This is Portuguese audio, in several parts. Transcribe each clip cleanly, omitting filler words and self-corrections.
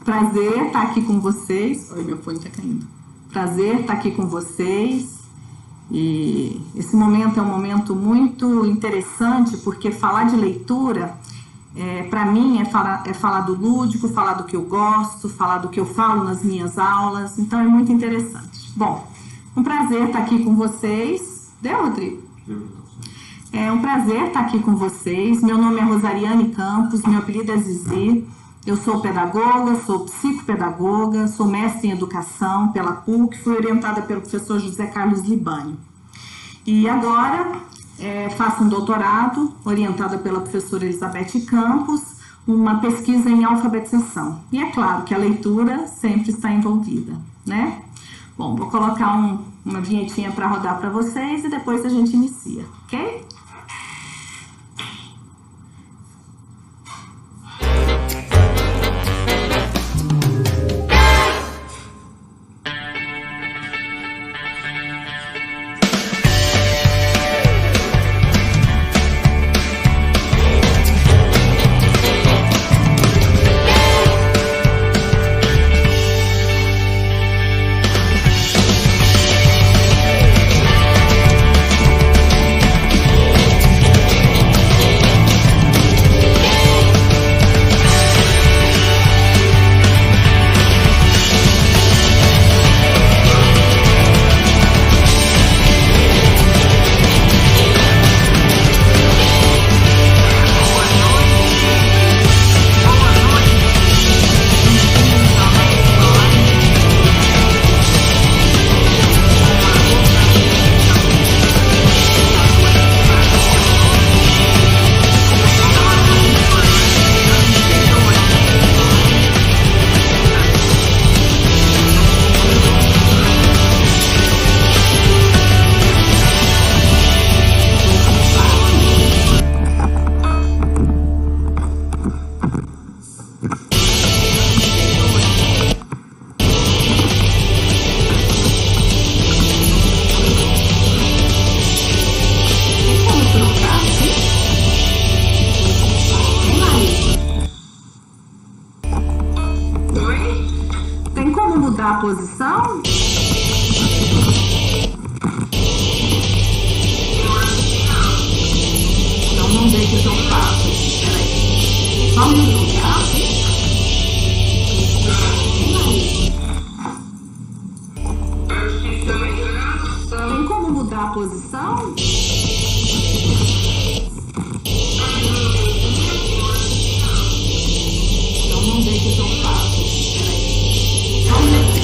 Prazer estar aqui com vocês. Oi, meu fone está caindo. Prazer estar aqui com vocês. E esse momento é um momento muito interessante, porque falar de leitura, para mim, é falar do lúdico, falar do que eu gosto, falar do que eu falo nas minhas aulas. Então, é muito interessante. Bom, um prazer estar aqui com vocês. Deu, Rodrigo? É um prazer estar aqui com vocês. Meu nome é Rosariane Campos, meu apelido é Zizi. Eu sou pedagoga, sou psicopedagoga, sou mestre em educação pela PUC, fui orientada pelo professor José Carlos Libânio. E agora faço um doutorado, orientada pela professora Elizabeth Campos, uma pesquisa em alfabetização. E é claro que a leitura sempre está envolvida, né? Bom, vou colocar uma vinhetinha para rodar para vocês e depois a gente inicia, ok? A posição? Então não deixe que eu faço. Peraí. Só um minuto, tá? Tem como mudar a posição? Então não deixe que eu faço. Peraí. Só um minuto.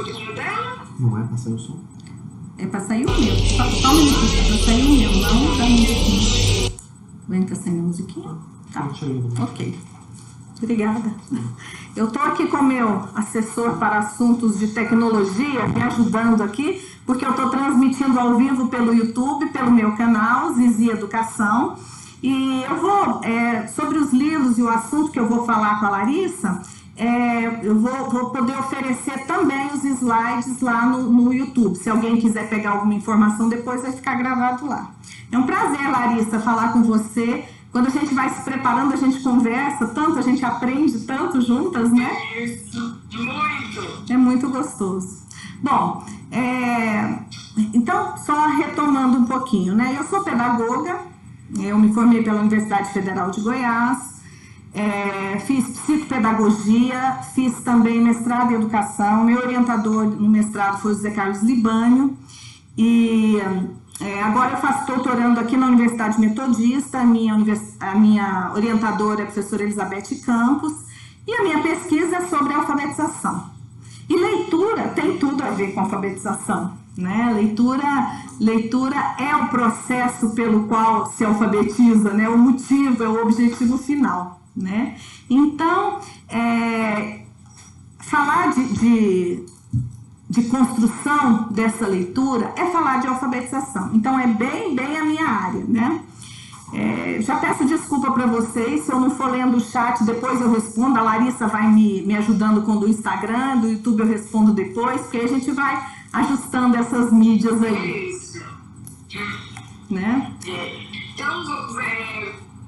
pouquinho dela? Não é pra sair o som? É pra sair o meu. Só um minutinho, é pra sair o meu, não da musiquinha. Vem, tá saindo a musiquinha? Tá. Ok. Obrigada. Eu tô aqui com o meu assessor para assuntos de tecnologia, me ajudando aqui, porque eu tô transmitindo ao vivo pelo YouTube, pelo meu canal, Zizi Educação. E eu vou, sobre os livros e o assunto que eu vou falar com a Larissa, eu vou poder oferecer também os slides lá no YouTube. Se alguém quiser pegar alguma informação, depois vai ficar gravado lá. É um prazer, Larissa, falar com você. Quando a gente vai se preparando, a gente conversa tanto, a gente aprende tanto juntas, né? Isso, muito! É muito gostoso. Bom, então, só retomando um pouquinho, né? Eu sou pedagoga, eu me formei pela Universidade Federal de Goiás, fiz psicopedagogia, fiz também mestrado em educação. Meu orientador no mestrado foi o José Carlos Libânio e agora eu faço doutorando aqui na Universidade Metodista. A minha orientadora é a professora Elizabeth Campos e a minha pesquisa é sobre alfabetização. E leitura tem tudo a ver com alfabetização, né? Leitura é o processo pelo qual se alfabetiza, né? O motivo, é o objetivo final, né? Então, falar de construção dessa leitura é falar de alfabetização. Então, é bem a minha área, né? Já peço desculpa para vocês, se eu não for lendo o chat, depois eu respondo. A Larissa vai me ajudando com o do Instagram, do YouTube eu respondo depois, porque aí a gente vai ajustando essas mídias aí. Isso. Né? Então,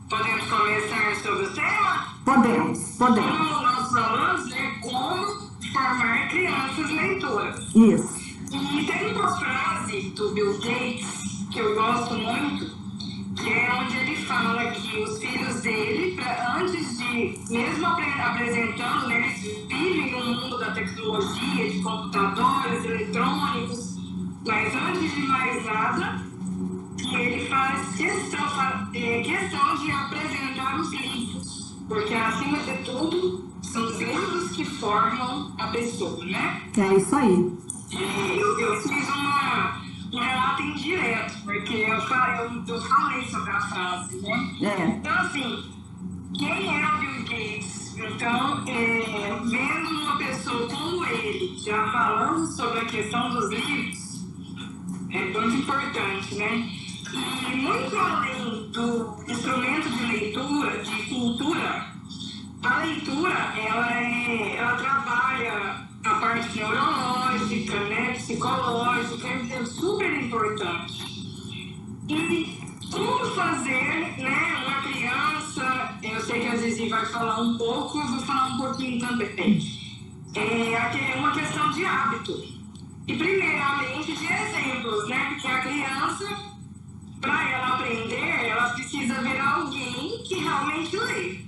podemos começar sobre o tema? Podemos. Como nós falamos, né? Como formar crianças leitoras. Isso. E tem uma frase do Bill Gates que eu gosto muito, que é onde ele fala que os filhos dele, antes de, mesmo apresentando, né, eles vivem no mundo da tecnologia, de computadores, eletrônicos, mas antes de mais nada, que ele faz questão de apresentar os livros, porque acima de tudo, são os livros que formam a pessoa, né? É isso aí. Eu fiz um relato indireto, porque eu falei sobre a frase, né? Então, assim, quem é o Bill Gates? Então, vendo uma pessoa como ele, já falando sobre a questão dos livros, é muito importante, né? E muito além do instrumento de leitura, de cultura, a leitura, ela trabalha a parte neurológica, né, psicológica, é super importante. E como fazer, né, uma criança, eu sei que a Zizi vai falar um pouco, eu vou falar um pouquinho também. É uma questão de hábito. E primeiramente de exemplos, né, porque a criança, para ela aprender, ela precisa ver alguém que realmente lê.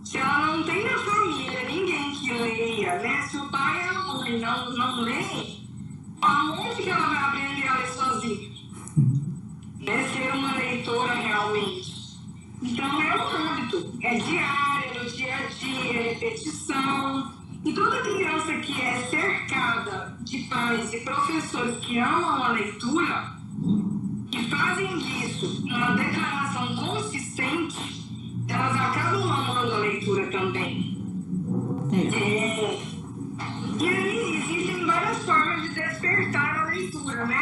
Se ela não tem na família ninguém que leia, né? Se o pai e a mãe não lêem, aonde que ela vai aprender a ler sozinha? Né? Ser uma leitora realmente. Então é um hábito, é diário, no dia a dia, é repetição. E toda criança que é cercada de pais e professores que amam a leitura, que fazem disso uma declaração consistente, elas acabam amando a leitura também. E aí existem várias formas de despertar a leitura, né?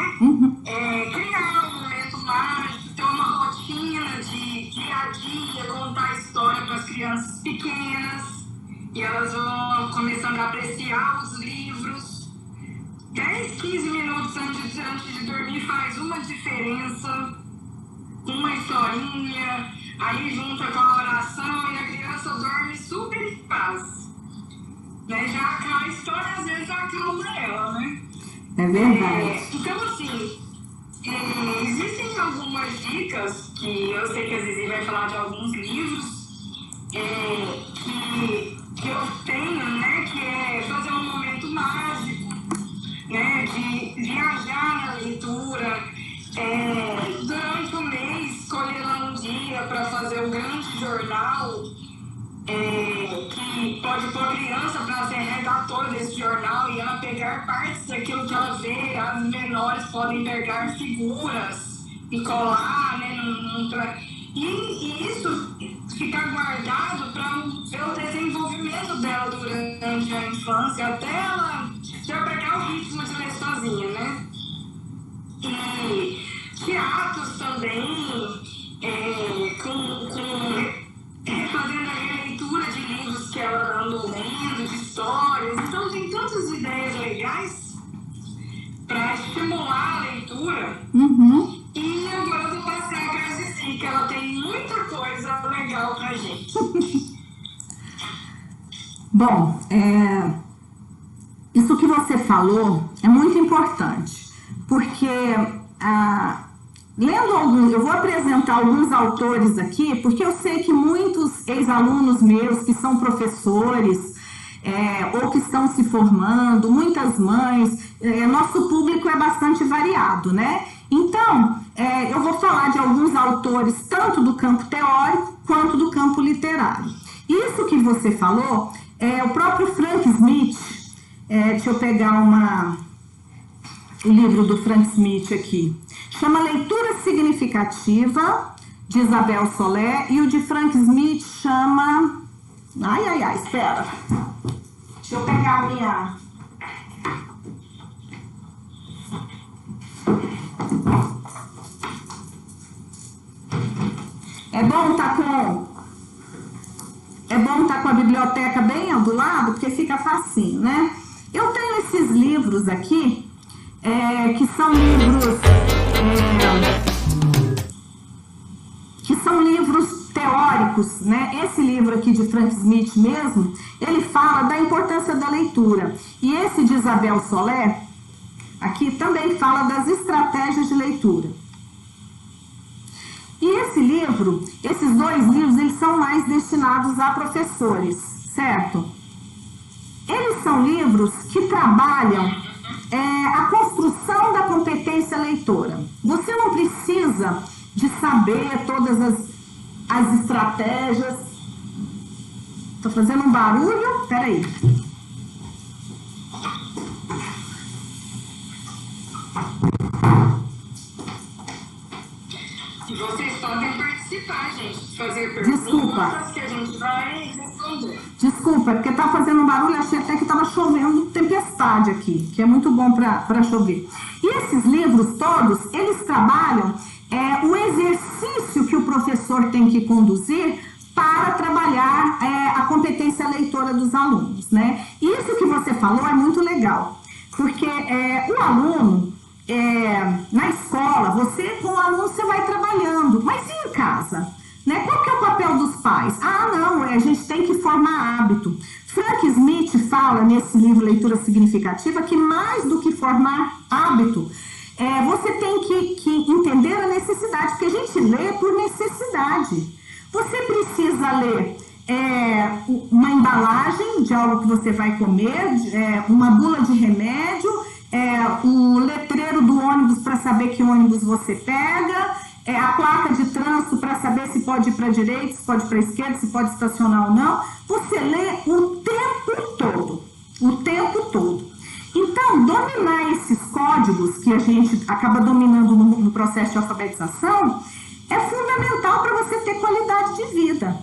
Criar um momento mágico, ter uma rotina de dia a dia, contar história para as crianças pequenas, e elas vão começando a apreciar os livros. 10, 15 minutos antes de dormir faz uma diferença, uma historinha, aí junta com a oração e a criança dorme super em paz. Né? Já a história às vezes acalma ela, né? É verdade. Então, assim, existem algumas dicas que eu sei que a Zizi vai falar de alguns livros que eu tenho, né? Que é fazer um momento mágico, né? De viajar na leitura, durante o mês escolher lá um dia para fazer um grande jornal, que pode pôr a criança para ser redatora desse jornal e ela pegar partes daquilo que ela vê. As menores podem pegar figuras e colar, né? E isso ficar guardado para ver o desenvolvimento dela durante a infância, até ela já pegar o ritmo de ler sozinha, né? E teatros também, fazendo a releitura de livros que ela andou lendo, de histórias. Então tem tantas ideias legais para estimular a leitura. Uhum. E agora eu vou passar para a Cici, que ela tem muita coisa legal pra gente. Bom, isso que você falou é muito importante, porque lendo alguns, eu vou apresentar alguns autores aqui, porque eu sei que muitos ex-alunos meus que são professores ou que estão se formando, muitas mães, nosso público é bastante variado, né? Então, eu vou falar de alguns autores, tanto do campo teórico quanto do campo literário. Isso que você falou, o próprio Frank Smith, deixa eu pegar o livro do Frank Smith aqui, chama Leitura Significativa, de Isabel Soler, e o de Frank Smith chama... espera. Deixa eu pegar a minha... É bom estar com a biblioteca bem ao do lado, porque fica facinho, né? Eu tenho esses livros aqui, que são livros teóricos, né? Esse livro aqui de Frank Smith mesmo, ele fala da importância da leitura. E esse de Isabel Soler, aqui também fala das estratégias de leitura. E esses dois livros, eles são mais destinados a professores, certo? Eles são livros que trabalham a construção da competência leitora. Você não precisa de saber todas as estratégias. Estou fazendo um barulho? Peraí. E vocês podem participar, gente. Fazer perguntas que a gente vai responder. Desculpa, porque tá fazendo um barulho, achei até que estava chovendo tempestade aqui, que é muito bom para chover. E esses livros todos, eles trabalham o exercício que o professor tem que conduzir para trabalhar a competência leitora dos alunos, né? E isso que você falou é muito legal, porque o aluno, na escola, com o aluno você vai trabalhando, mas e em casa? Né? Qual que é o papel dos pais? Não, a gente tem que formar hábito. Frank Smith fala nesse livro Leitura Significativa que mais do que formar hábito, você tem que entender a necessidade, porque a gente lê por necessidade. Você precisa ler uma embalagem de algo que você vai comer, uma bula de remédio, o letreiro do ônibus para saber que ônibus você pega, a placa de trânsito para saber se pode ir para a direita, se pode ir para a esquerda, se pode estacionar ou não. Você lê o tempo todo, o tempo todo. Então, dominar esses códigos que a gente acaba dominando no processo de alfabetização é fundamental para você ter qualidade de vida.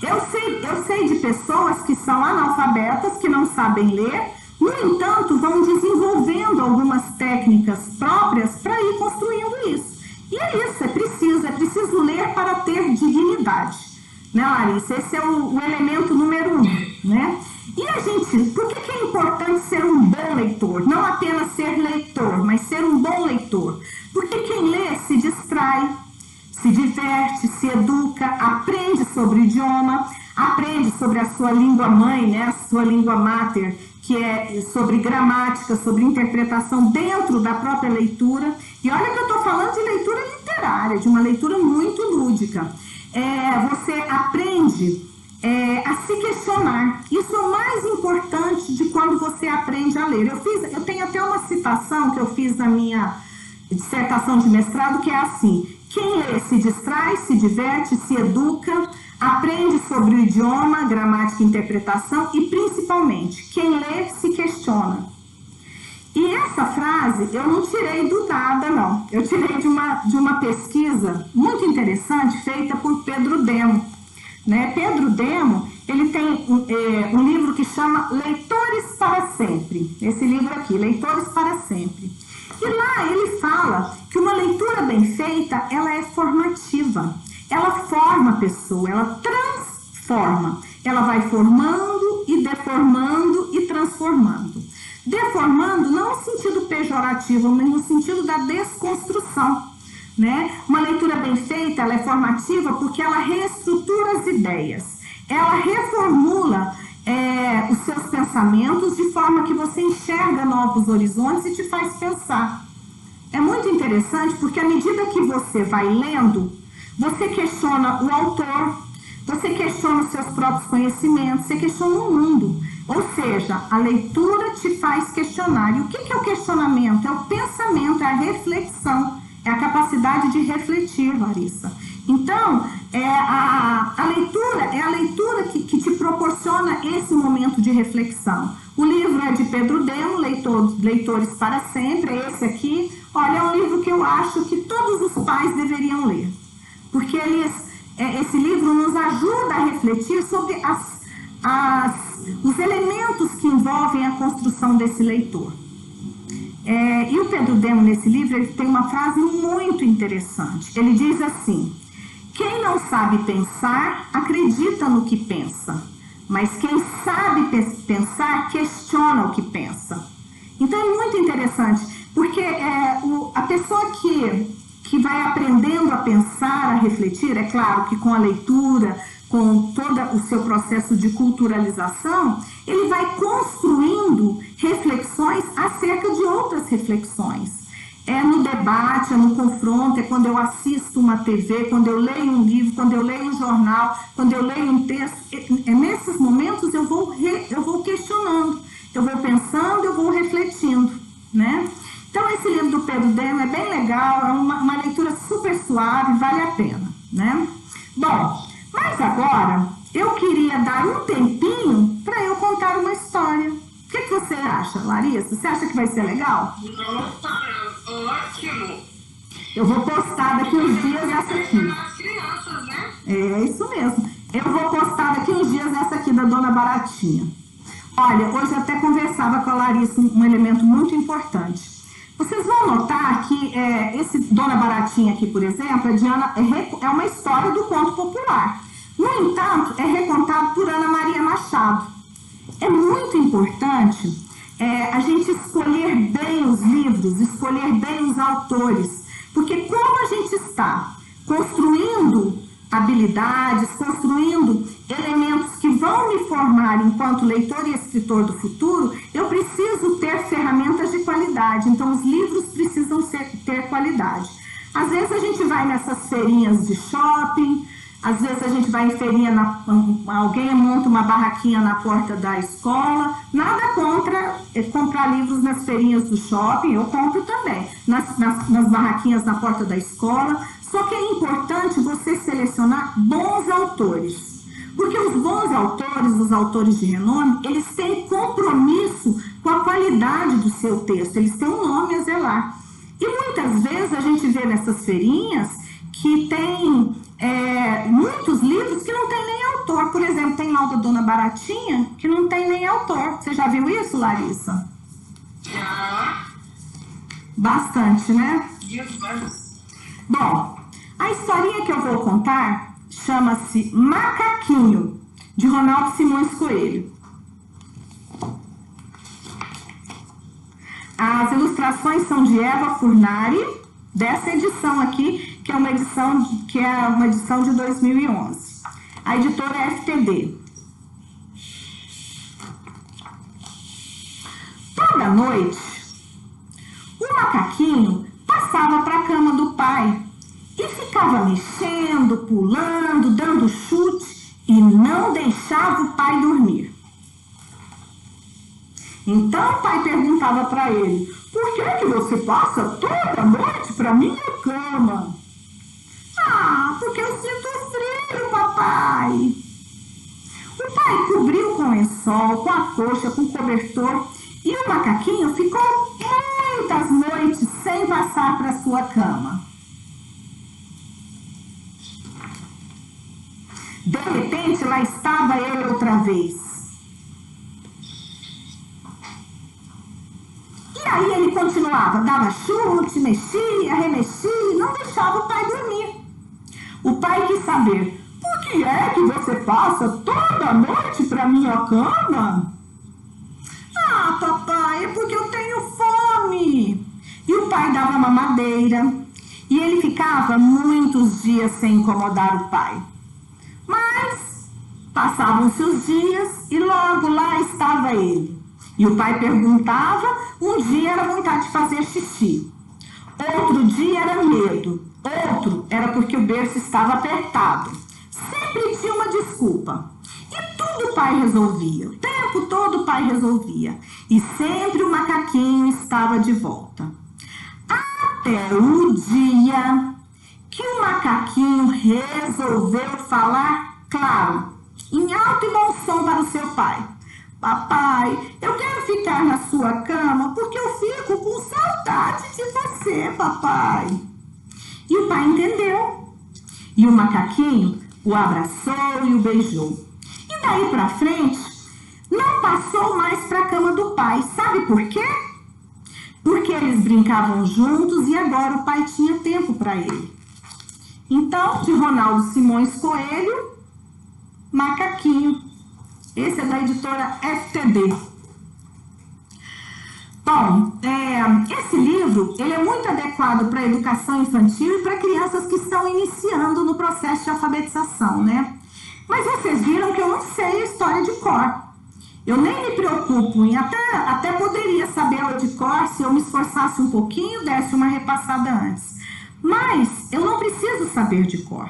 Eu sei de pessoas que são analfabetas, que não sabem ler, no entanto, vão desenvolvendo algumas técnicas próprias para ir construindo isso. E é isso, é preciso ler para ter dignidade, né, Larissa? Esse é o elemento número 1, né? E a gente, por que é importante ser um bom leitor? Não apenas ser leitor, mas ser um bom leitor. Porque quem lê se distrai, se diverte, se educa, aprende sobre o idioma, aprende sobre a sua língua mãe, né, a sua língua mater, que é sobre gramática, sobre interpretação dentro da própria leitura. E olha que eu estou falando de leitura literária, de uma leitura muito lúdica. Você aprende a se questionar. Isso é o mais importante de quando você aprende a ler. Eu tenho até uma citação que eu fiz na minha dissertação de mestrado, que é assim: Quem lê se distrai, se diverte, se educa, aprende sobre o idioma, gramática e interpretação e, principalmente, quem lê se questiona. E essa frase eu não tirei do nada, não. Eu tirei de uma pesquisa muito interessante feita por Pedro Demo. Né? Pedro Demo, ele tem um livro que chama Leitores para Sempre. Esse livro aqui, Leitores para Sempre. E lá ele fala que uma leitura bem feita, ela é formativa. Ela forma a pessoa, ela transforma. Ela vai formando e deformando e transformando. Deformando não no sentido pejorativo, mas no sentido da desconstrução. Né? Uma leitura bem feita, ela é formativa porque ela reestrutura as ideias. Ela reformula os seus pensamentos de forma que você enxerga novos horizontes e te faz pensar. É muito interessante porque à medida que você vai lendo, você questiona o autor, você questiona os seus próprios conhecimentos, você questiona o mundo. Ou seja, a leitura te faz questionar. E o que é o questionamento? É o pensamento, é a reflexão, é a capacidade de refletir, Larissa. Então, a leitura que te proporciona esse momento de reflexão. O livro é de Pedro Demo, Leitores para Sempre, é esse aqui. Olha, é um livro que eu acho que todos os pais deveriam ler. Porque esse livro nos ajuda a refletir sobre os elementos que envolvem a construção desse leitor. E o Pedro Demo, nesse livro, ele tem uma frase muito interessante. Ele diz assim: quem não sabe pensar, acredita no que pensa. Mas quem sabe pensar, questiona o que pensa. Então é muito interessante, porque a pessoa que vai aprendendo a pensar, a refletir, é claro que com a leitura, com todo o seu processo de culturalização, ele vai construindo reflexões acerca de outras reflexões. É no debate, é no confronto, é quando eu assisto uma TV, quando eu leio um livro, quando eu leio um jornal, quando eu leio um texto. Nesses momentos eu vou questionando, eu vou pensando, eu vou refletindo, né? Então esse livro do Pedro Demo é bem legal, é uma leitura super suave, vale a pena, né? Bom, mas agora eu queria dar um tempinho para eu contar uma história. O que você acha, Larissa? Você acha que vai ser legal? Ótimo! Eu vou postar daqui uns dias essa aqui. As crianças, né? É isso mesmo. Eu vou postar daqui uns dias essa aqui da Dona Baratinha. Olha, hoje eu até conversava com a Larissa um elemento muito importante. Vocês vão notar que esse Dona Baratinha aqui, por exemplo, é uma história do conto popular. No entanto, é recontado por Ana Maria Machado. É muito importante a gente escolher bem os livros, escolher bem os autores, porque como a gente está construindo habilidades, construindo elementos que vão me formar enquanto leitor e escritor do futuro, eu preciso ter ferramentas de qualidade. Então, os livros precisam ter qualidade. Às vezes a gente vai nessas feirinhas de shopping, às vezes a gente vai em feirinha, alguém monta uma barraquinha na porta da escola. Nada contra comprar livros nas feirinhas do shopping, eu compro também, nas barraquinhas na porta da escola. Só que é importante você selecionar bons autores. Porque os bons autores, os autores de renome, eles têm compromisso com a qualidade do seu texto, eles têm um nome a zelar. E muitas vezes a gente vê nessas feirinhas que tem muitos livros que não tem nem autor. Por exemplo, tem lá o da Dona Baratinha que não tem nem autor. Você já viu isso, Larissa? Já. Bastante, né? Demais. Bom, a historinha que eu vou contar chama-se Macaquinho, de Ronaldo Simões Coelho. As ilustrações são de Eva Furnari, dessa edição aqui, que é uma edição de 2011. A editora é FTD. Toda noite, o macaquinho passava para a cama do pai e ficava mexendo, pulando, dando chute e não deixava o pai dormir. Então o pai perguntava para ele: por que você passa toda noite para minha cama? lençol, com a coxa, com o cobertor, e o macaquinho ficou muitas noites sem passar para sua cama. De repente, lá estava ele outra vez. E aí ele continuava, dava chute, mexia, remexia e não deixava o pai dormir. O pai quis saber, por que é que você passa toda noite para minha cama? Ah, papai, é porque eu tenho fome. E o pai dava mamadeira e ele ficava muitos dias sem incomodar o pai. Mas passavam-se os dias e logo lá estava ele. E o pai perguntava, um dia era vontade de fazer xixi, outro dia era medo, outro era porque o berço estava apertado. Sempre tinha uma desculpa. E tudo o pai resolvia, o tempo todo o pai resolvia. E sempre o macaquinho estava de volta. Até o dia que o macaquinho resolveu falar claro, em alto e bom som para o seu pai. Papai, eu quero ficar na sua cama porque eu fico com saudade de você, papai. E o pai entendeu. E o macaquinho o abraçou e o beijou. E daí pra frente, não passou mais para a cama do pai. Sabe por quê? Porque eles brincavam juntos e agora o pai tinha tempo para ele. Então, de Ronaldo Simões Coelho, Macaquinho. Esse é da editora FTD. Bom, esse livro ele é muito adequado para a educação infantil e para crianças que estão iniciando no processo de alfabetização, né? Mas vocês viram que eu não sei a história de cor. Eu nem me preocupo em até poderia saber ela de cor se eu me esforçasse um pouquinho, desse uma repassada antes. Mas eu não preciso saber de cor.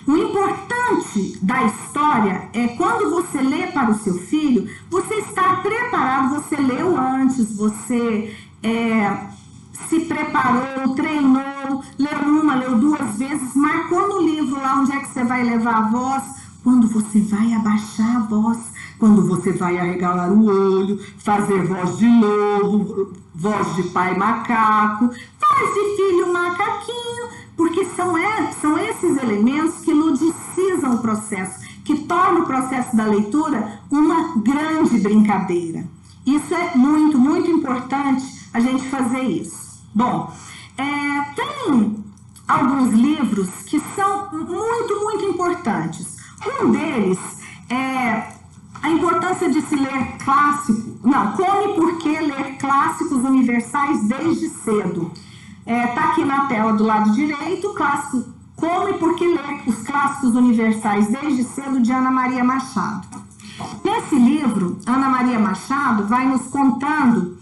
O importante da história é quando você lê para o seu filho, você está preparado, você leu antes, você se preparou, treinou, leu uma, leu duas vezes, marcou no livro lá onde é que você vai levar a voz, quando você vai abaixar a voz, quando você vai arregalar o olho, fazer voz de lobo, voz de pai macaco, voz de filho macaquinho, porque são esses elementos que ludicizam o processo, que tornam o processo da leitura uma grande brincadeira. Isso é muito, muito importante a gente fazer isso. Bom, tem alguns livros que são muito, muito importantes. Um deles é a importância de se ler clássico. Não, Come e Por que Ler Clássicos Universais Desde Cedo. Tá aqui na tela do lado direito, clássico Como e Por que Ler os Clássicos Universais Desde Cedo, de Ana Maria Machado. Nesse livro, Ana Maria Machado vai nos contando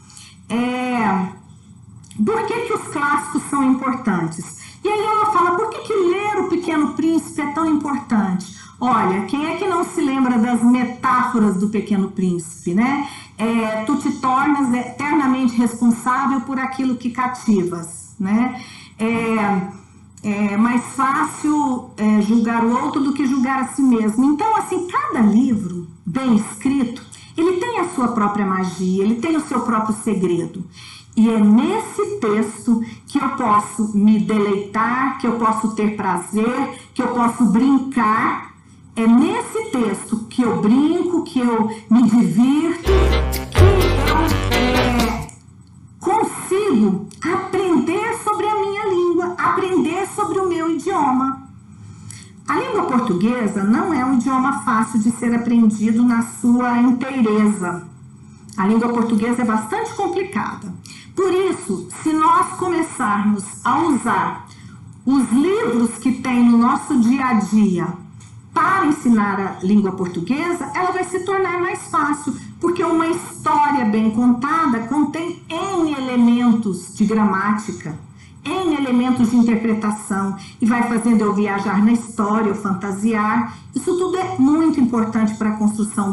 por que os clássicos são importantes. E aí ela fala, por que ler O Pequeno Príncipe é tão importante? Olha, quem é que não se lembra das metáforas do Pequeno Príncipe, né? Tu te tornas eternamente responsável por aquilo que cativas, né? É mais fácil julgar o outro do que julgar a si mesmo. Então, assim, cada livro bem escrito, ele tem a sua própria magia, ele tem o seu próprio segredo. E é nesse texto que eu posso me deleitar, que eu posso ter prazer, que eu posso brincar. É nesse texto que eu brinco, que eu me divirto, que eu consigo aprender sobre a minha língua, aprender sobre o meu idioma. A língua portuguesa não é um idioma fácil de ser aprendido na sua inteireza. A língua portuguesa é bastante complicada. Por isso, se nós começarmos a usar os livros que tem no nosso dia a dia para ensinar a língua portuguesa, ela vai se tornar mais fácil, porque uma história bem contada contém N elementos de gramática, N elementos de interpretação, e vai fazendo eu viajar na história, eu fantasiar. Isso tudo é muito importante para a construção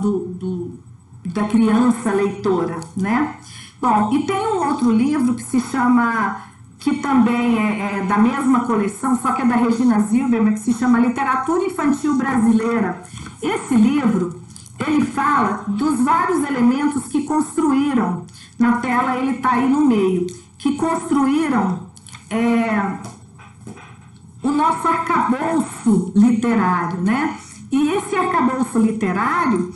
da criança leitora, né? Bom, e tem um outro livro que se chama, que também é da mesma coleção, só que é da Regina Zilberman, que se chama Literatura Infantil Brasileira. Esse livro ele fala dos vários elementos que construíram, na tela ele está aí no meio, que construíram o nosso arcabouço literário, né? E esse arcabouço literário,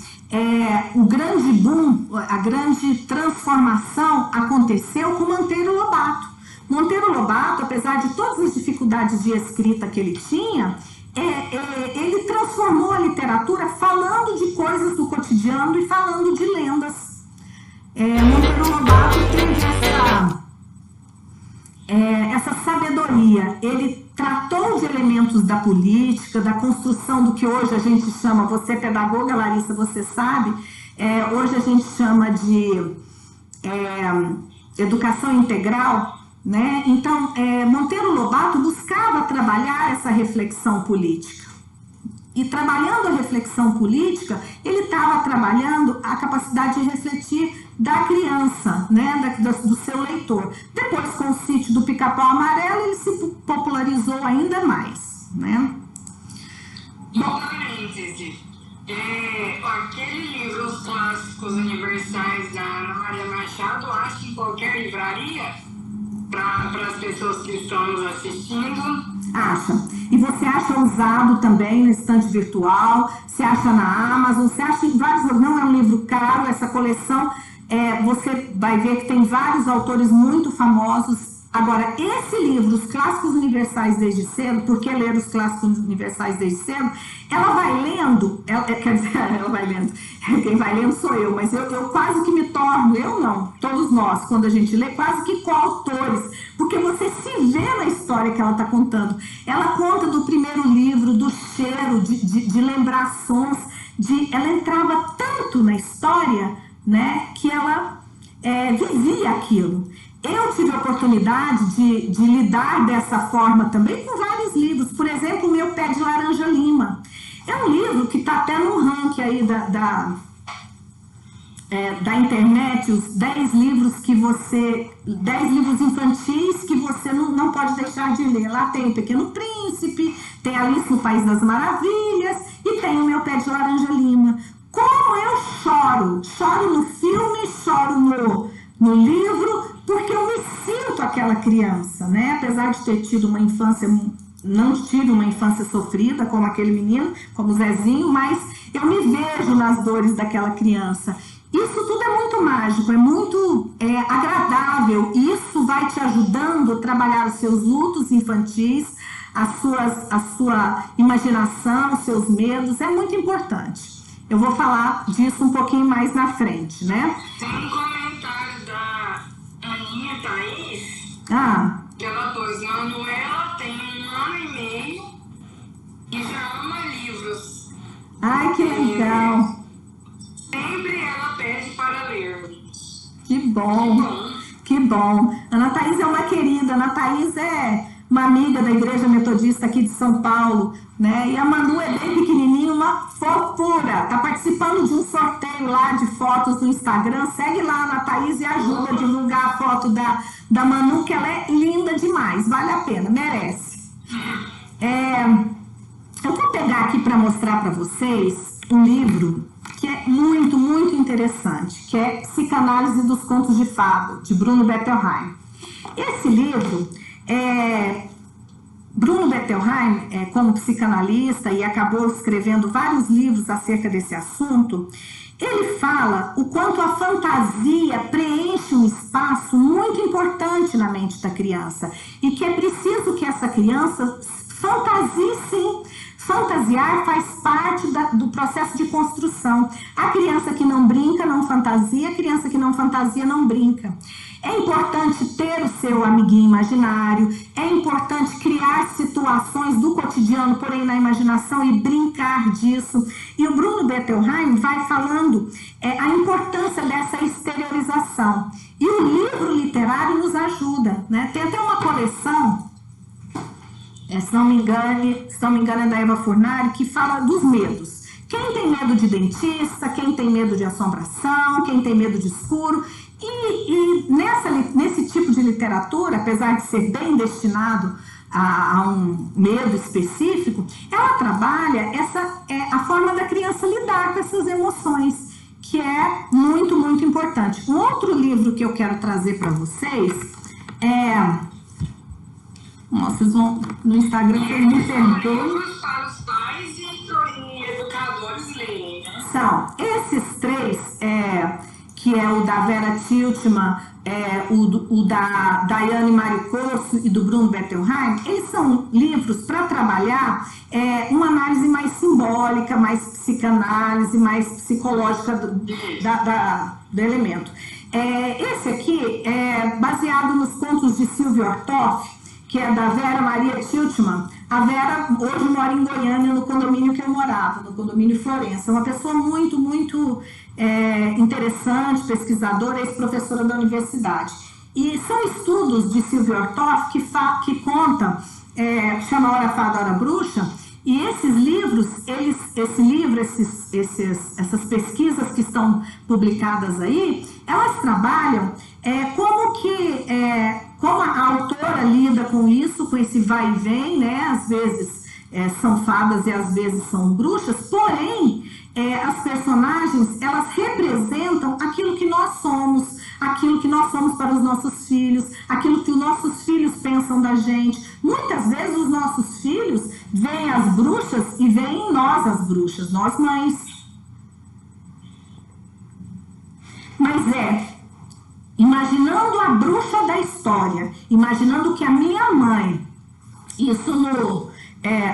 o grande boom, a grande transformação aconteceu com Monteiro Lobato. Monteiro Lobato, apesar de todas as dificuldades de escrita que ele tinha, ele transformou a literatura falando de coisas do cotidiano e falando de lendas. Monteiro Lobato teve essa sabedoria. Ele tratou de elementos da política, da construção do que hoje a gente chama, você é pedagoga, Larissa, você sabe, hoje a gente chama de educação integral, né? Então, Monteiro Lobato buscava trabalhar essa reflexão política. E trabalhando a reflexão política, ele estava trabalhando a capacidade de refletir da criança, né? Do seu leitor. Depois, com o Sítio do Pica-Pau Amarelo, ele se popularizou ainda mais, né? Aquele livro, Os Clássicos Universais da Ana Maria Machado, acho em qualquer livraria? Para as pessoas que estão nos assistindo? Acha. E você acha usado também no estante virtual, você acha na Amazon, você acha em vários... Não é um livro caro, essa coleção, você vai ver que tem vários autores muito famosos. Agora, esse livro, Os Clássicos Universais Desde Cedo, por que ler os Clássicos Universais Desde Cedo? Ela vai lendo, quer dizer, ela vai lendo, quem vai lendo sou eu, mas eu quase que me torno, eu não, todos nós, quando a gente lê, quase que coautores, porque você se vê na história que ela está contando. Ela conta do primeiro livro, do cheiro, de lembrar sons, ela entrava tanto na história, né, que ela vivia aquilo. Eu tive a oportunidade de lidar dessa forma também com vários livros. Por exemplo, o Meu Pé de Laranja Lima. É um livro que está até no ranking aí da internet, os 10 livros 10 livros infantis que você não pode deixar de ler. Lá tem O Pequeno Príncipe, tem Alice no País das Maravilhas e tem o Meu Pé de Laranja Lima. Como eu choro! Choro no filme, choro no livro, porque eu me sinto aquela criança, né? Apesar de ter tido uma infância, não tive uma infância sofrida como aquele menino, como o Zezinho, mas eu me vejo nas dores daquela criança. Isso tudo é muito mágico, é muito agradável. Isso vai te ajudando a trabalhar os seus lutos infantis, a sua imaginação, os seus medos. É muito importante. Eu vou falar disso um pouquinho mais na frente, né? Tem um comentário da Aninha Thaís. Que ela pôs: Manuela tem 1 ano e meio e já ama livros. Ai, que legal. Sempre ela pede para ler. Que bom. Que bom. Ana Thaís é uma querida. Ana Thaís é uma amiga da Igreja Metodista aqui de São Paulo, né? E a Manu é bem pequenininha, uma fofura. Tá participando de um sorteio lá de fotos no Instagram. Segue lá, Ana Thaís, e ajuda a divulgar a foto da Manu, que ela é linda demais. Vale a pena, merece. Eu vou pegar aqui para mostrar para vocês um livro que é muito, muito interessante, que é Psicanálise dos Contos de Fada, de Bruno Bettelheim. Esse livro, Bruno Bettelheim, como psicanalista, e acabou escrevendo vários livros acerca desse assunto, ele fala o quanto a fantasia preenche um espaço muito importante na mente da criança e que é preciso que essa criança fantasie, sim. Fantasiar faz parte do processo de construção. A criança que não brinca não fantasia, a criança que não fantasia não brinca. É importante ter o seu amiguinho imaginário, é importante criar situações do cotidiano, porém na imaginação, e brincar disso. E o Bruno Bettelheim vai falando a importância dessa exteriorização. E o livro literário nos ajuda, né? Tem até uma coleção, se não me engano é da Eva Furnari, que fala dos medos. Quem tem medo de dentista, quem tem medo de assombração, quem tem medo de escuro. E nesse tipo de literatura, apesar de ser bem destinado a um medo específico, ela trabalha a forma da criança lidar com essas emoções, que é muito, muito importante. Um outro livro que eu quero trazer para vocês vocês vão no Instagram, vocês me perdoem. Para os pais e educadores lerem, né? São esses três, que é o da Vera Tiltman, o da Daiane Maricosso e do Bruno Bettelheim. Eles são livros para trabalhar uma análise mais simbólica, mais psicanálise, mais psicológica do elemento. Esse aqui é baseado nos contos de Sylvia Ortoff, que é da Vera Maria Tiltman. A Vera hoje mora em Goiânia, no condomínio que eu morava, no condomínio Florença. É uma pessoa muito, muito interessante, pesquisadora, ex-professora da universidade. E são estudos de Sylvia Ortoff que contam, chama Hora Fada, Hora Bruxa, e esses livros, essas pesquisas que estão publicadas aí, elas trabalham como a autora lida com isso, com esse vai e vem, né? Às vezes são fadas e às vezes são bruxas, porém as personagens, elas representam aquilo que nós somos para os nossos filhos, aquilo que os nossos filhos pensam da gente. Muitas vezes os nossos filhos veem as bruxas e veem em nós as bruxas, nós mães. Mas imaginando a bruxa da história, imaginando que a minha mãe, isso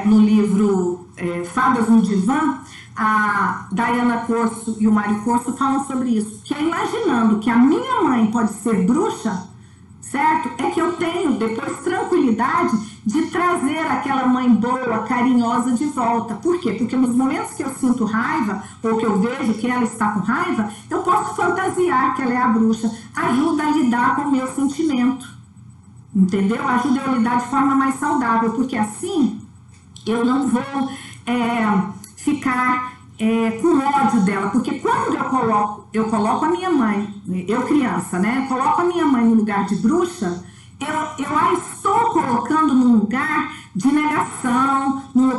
no livro Fadas no Divã, a Diana Corso e o Mário Corso falam sobre isso, que é imaginando que a minha mãe pode ser bruxa, certo? É que eu tenho depois tranquilidade de trazer aquela mãe boa, carinhosa de volta. Por quê? Porque nos momentos que eu sinto raiva, ou que eu vejo que ela está com raiva, eu posso fantasiar que ela é a bruxa. Ajuda a lidar com o meu sentimento, entendeu? Ajuda eu a lidar de forma mais saudável, porque assim eu não vou ficar com ódio dela, porque quando eu coloco a minha mãe, eu criança, né, coloco a minha mãe no lugar de bruxa, eu a estou colocando num lugar de negação, num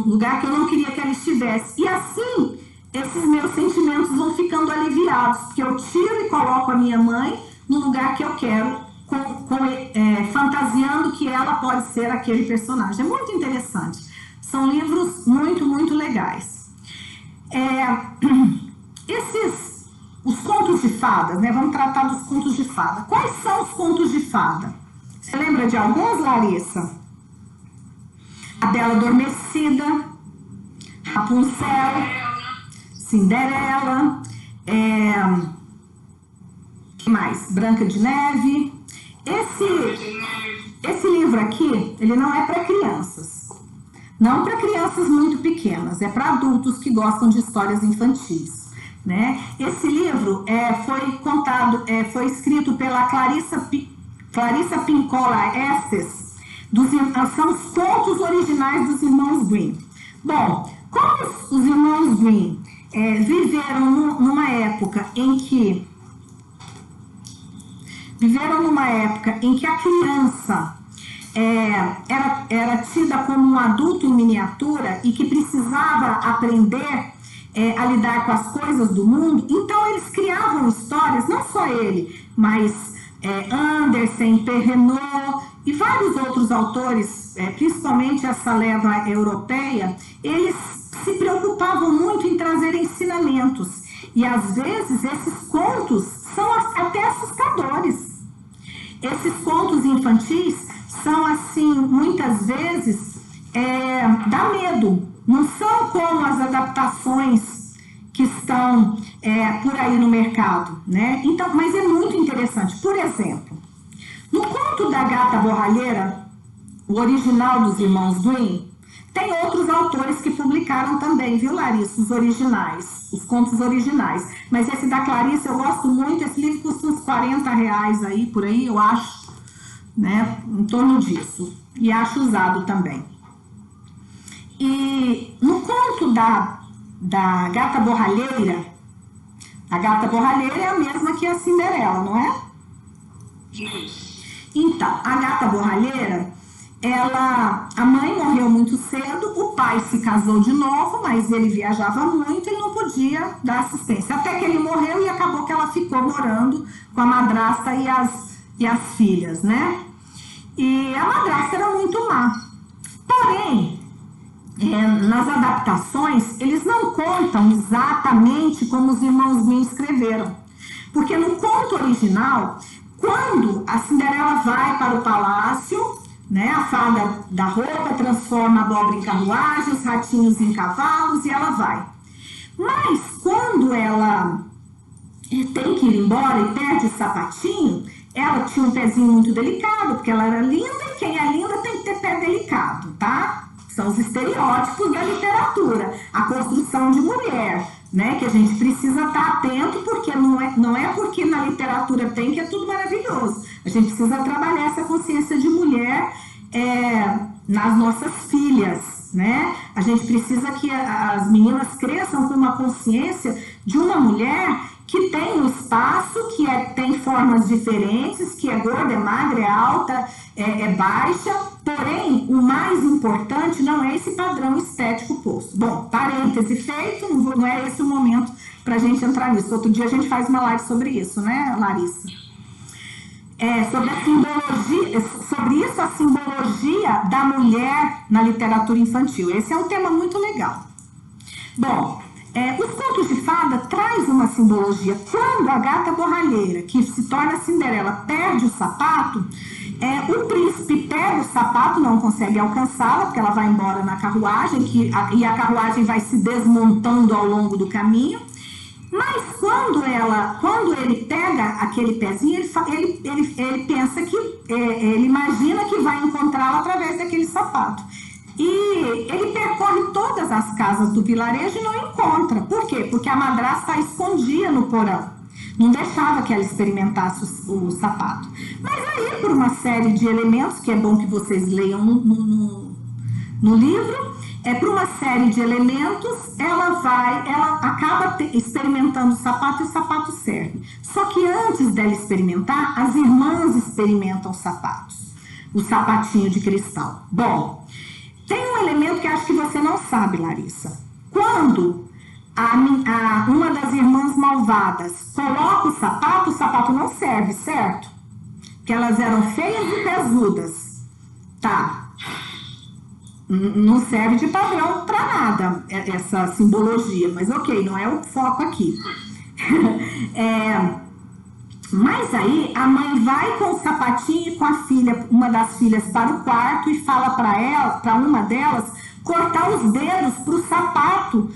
lugar que eu não queria que ela estivesse, e assim esses meus sentimentos vão ficando aliviados, porque eu tiro e coloco a minha mãe no lugar que eu quero, fantasiando que ela pode ser aquele personagem. É muito interessante. São livros muito, muito legais. Os contos de fadas, né? Vamos tratar dos contos de fada. Quais são os contos de fada? Você lembra de alguns, Larissa? A Bela Adormecida, Rapunzel, Cinderela, que mais? Branca de Neve. Esse livro aqui, ele não é para crianças. Não para crianças muito pequenas, é para adultos que gostam de histórias infantis, né? Esse livro foi escrito pela Clarissa Pinkola Estes, são os contos originais dos irmãos Grimm. Bom, como os irmãos Grimm viveram numa época em que a criança era tida como um adulto em miniatura e que precisava aprender a lidar com as coisas do mundo, então eles criavam histórias, não só ele, mas Andersen, Perrenot e vários outros autores, principalmente essa leva europeia, eles se preocupavam muito em trazer ensinamentos, e às vezes esses contos são até assustadores. Esses contos infantis são assim, muitas vezes, dá medo, não são como as adaptações que estão por aí no mercado, né? Então, mas é muito interessante. Por exemplo, no conto da Gata Borralheira, o original dos irmãos Grimm, tem outros autores que publicaram também, viu, Larissa? Os originais, os contos originais. Mas esse da Clarissa eu gosto muito, esse livro custa uns R$40 aí, por aí, eu acho, né? Em torno disso. E acho usado também. E no conto da Gata Borralheira, a Gata Borralheira é a mesma que a Cinderela, não é? Então, a Gata Borralheira, a mãe morreu muito cedo, o pai se casou de novo, mas ele viajava muito e não podia dar assistência. Até que ele morreu e acabou que ela ficou morando com a madrasta e as filhas, né? E a madrasta era muito má. Porém, nas adaptações, eles não contam exatamente como os irmãos Grimm escreveram. Porque no conto original, quando a Cinderela vai para o palácio, né, a fada da roupa transforma a abóbora em carruagem, os ratinhos em cavalos e ela vai. Mas quando ela tem que ir embora e perde o sapatinho, ela tinha um pezinho muito delicado, porque ela era linda e quem é linda tem que ter pé delicado, tá? São os estereótipos da literatura, a construção de mulher, né, que a gente precisa estar atento, porque não é porque na literatura tem que é tudo maravilhoso. A gente precisa trabalhar essa consciência de mulher nas nossas filhas, né? A gente precisa que as meninas cresçam com uma consciência de uma mulher que tem um espaço, que tem formas diferentes, que é gorda, é magra, é alta, é baixa, porém, o mais importante não é esse padrão estético posto. Bom, parêntese feito, não é esse o momento para a gente entrar nisso. Outro dia a gente faz uma live sobre isso, né, Larissa? Sobre a simbologia, sobre isso, a simbologia da mulher na literatura infantil. Esse é um tema muito legal. Bom, os contos de fada traz uma simbologia. Quando a gata borralheira, que se torna Cinderela, perde o sapato, o príncipe pega o sapato, não consegue alcançá-la, porque ela vai embora na carruagem, e a carruagem vai se desmontando ao longo do caminho. Mas quando ele pega aquele pezinho, ele pensa que, ele imagina que vai encontrá-la através daquele sapato. E ele percorre todas as casas do vilarejo e não encontra. Por quê? Porque a madrasta a escondia no porão. Não deixava que ela experimentasse o sapato. Mas aí, por uma série de elementos, que é bom que vocês leiam no livro, por uma série de elementos, ela acaba experimentando o sapato e o sapato serve. Só que antes dela experimentar, as irmãs experimentam os sapatos. O sapatinho de cristal. Bom, tem um elemento que acho que você não sabe, Larissa. Quando uma das irmãs malvadas coloca o sapato não serve, certo? Porque elas eram feias e pesudas. Tá. Não serve de padrão para nada essa simbologia, mas ok, não é o foco aqui. Mas aí a mãe vai com o sapatinho e com a filha, uma das filhas, para o quarto e fala para uma delas cortar os dedos para o sapato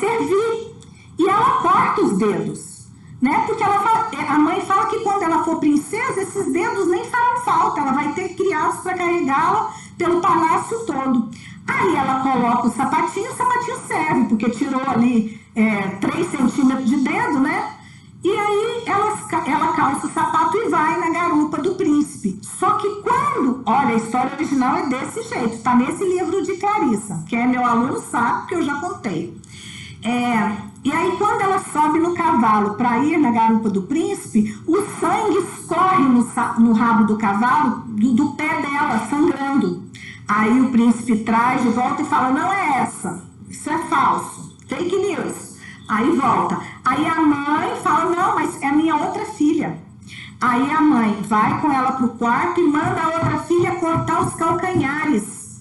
servir. E ela corta os dedos, né? Porque a mãe fala que quando ela for princesa, esses dedos nem farão falta, ela vai ter criados para carregá-la pelo palácio todo. Aí ela coloca o sapatinho serve, porque tirou ali 3 centímetros de dedo, né? E aí ela calça o sapato e vai na garupa do príncipe. Só que olha, a história original é desse jeito, tá nesse livro de Clarissa, que é meu aluno sabe, que eu já contei. E aí quando ela sobe no cavalo para ir na garupa do príncipe, o sangue escorre no rabo do cavalo, do pé dela, sangrando. Aí o príncipe traz de volta e fala, não é essa, isso é falso, fake news. Aí volta. Aí a mãe fala, não, mas é a minha outra filha. Aí a mãe vai com ela pro quarto e manda a outra filha cortar os calcanhares.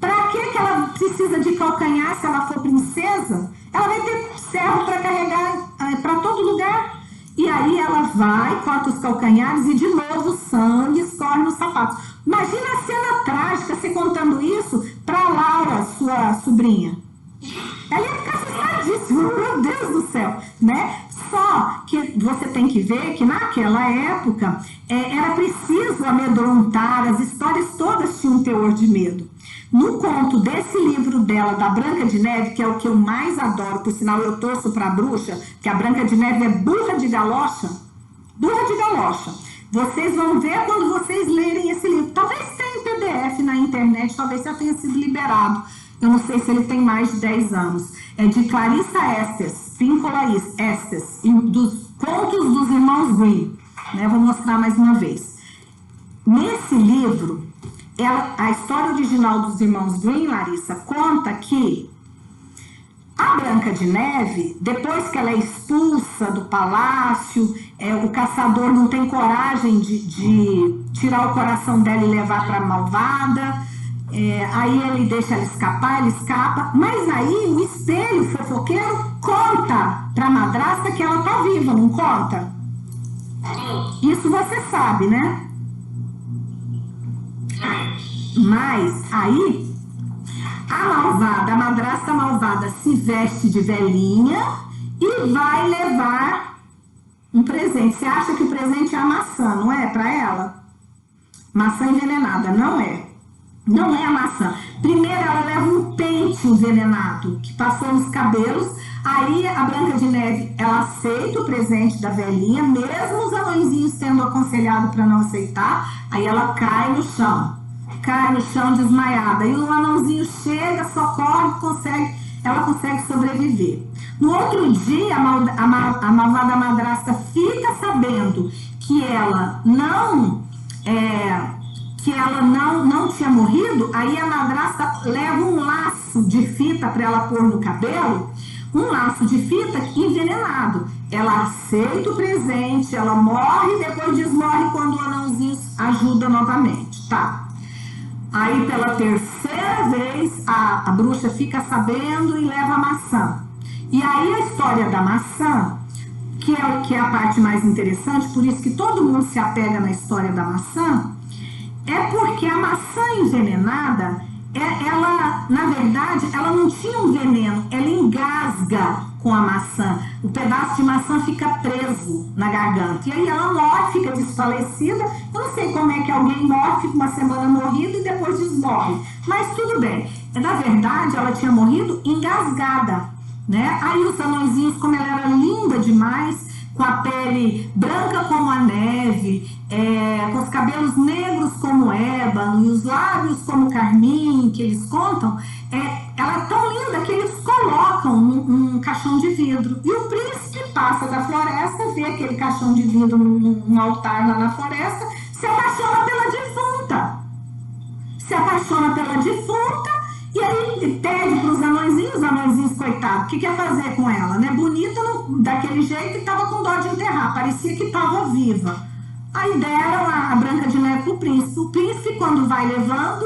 Pra que ela precisa de calcanhar se ela for princesa? Ela vai ter servo para carregar para todo lugar. E aí ela vai, corta os calcanhares e de novo o sangue escorre nos sapatos. Imagina a cena trágica, você contando isso para Laura, sua sobrinha. Ela ia ficar assustadíssima, meu Deus do céu, né? Só que você tem que ver que naquela época era preciso amedrontar, as histórias todas tinham um teor de medo. No conto desse livro dela, da Branca de Neve, que é o que eu mais adoro, por sinal eu torço para a bruxa, que a Branca de Neve é burra de galocha. Burra de galocha. Vocês vão ver quando vocês lerem esse livro. Talvez tenha em PDF na internet, talvez já tenha sido liberado. Eu não sei se ele tem mais de 10 anos. É de Clarissa Estes, Píncola Estes, dos Contos dos Irmãos Grimm. Vou mostrar mais uma vez. Nesse livro, a história original dos irmãos Grimm, Larissa, conta que a Branca de Neve, depois que ela é expulsa do palácio, o caçador não tem coragem de tirar o coração dela e levar para a malvada, aí ele deixa ela escapar, ela escapa, mas aí o espelho fofoqueiro conta para a madrasta que ela tá viva, não conta? Isso você sabe, né? Mas aí a madrasta malvada se veste de velhinha e vai levar um presente. Você acha que o presente é a maçã, não é? Para ela? Maçã envenenada, não é. Não é a maçã. Primeiro ela leva um pente envenenado que passou nos cabelos. Aí a Branca de Neve, ela aceita o presente da velhinha, mesmo os anõezinhos sendo aconselhados para não aceitar. Aí ela cai no chão desmaiada. E o anãozinho chega, socorre, ela consegue sobreviver. No outro dia, a malvada madrasta fica sabendo que ela não tinha morrido. Aí a madrasta leva um laço de fita para ela pôr no cabelo, um laço de fita envenenado. Ela aceita o presente, ela morre e depois desmorre quando o anãozinho ajuda novamente, tá? Aí, pela terceira vez, a bruxa fica sabendo e leva a maçã. E aí, a história da maçã, que é a parte mais interessante, por isso que todo mundo se apega na história da maçã, é porque a maçã envenenada, ela, na verdade, ela não tinha um veneno, ela engasga com a maçã. O pedaço de maçã fica preso na garganta. E aí ela morre, fica desfalecida. Eu não sei como é que alguém morre, fica uma semana morrida e depois desmorre. Mas tudo bem. Na verdade, ela tinha morrido engasgada, né? Aí os anõezinhos, como ela era linda demais, com a pele branca como a neve, com os cabelos negros como ébano e os lábios como carmim, que eles contam, ela é tão linda que eles colocam num caixão de vidro. E o príncipe passa da floresta, vê aquele caixão de vidro num altar lá na floresta, se apaixona pela defunta. E aí pede para os anõezinhos, coitados, o que quer fazer com ela, né? Bonita daquele jeito e tava com dó de enterrar, parecia que estava viva. Aí deram a Branca de Neve pro príncipe. O príncipe, quando vai levando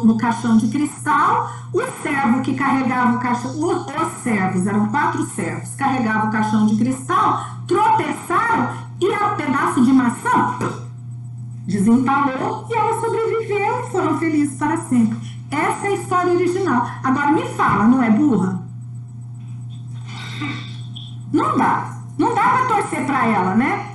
no caixão de cristal, o servo que carregava o caixão, os servos, eram 4 servos, carregavam o caixão de cristal, tropeçaram e o pedaço de maçã desentalou e ela sobreviveu e foram felizes para sempre. Essa é a história original. Agora me fala, não é burra? Não dá para torcer para ela, né?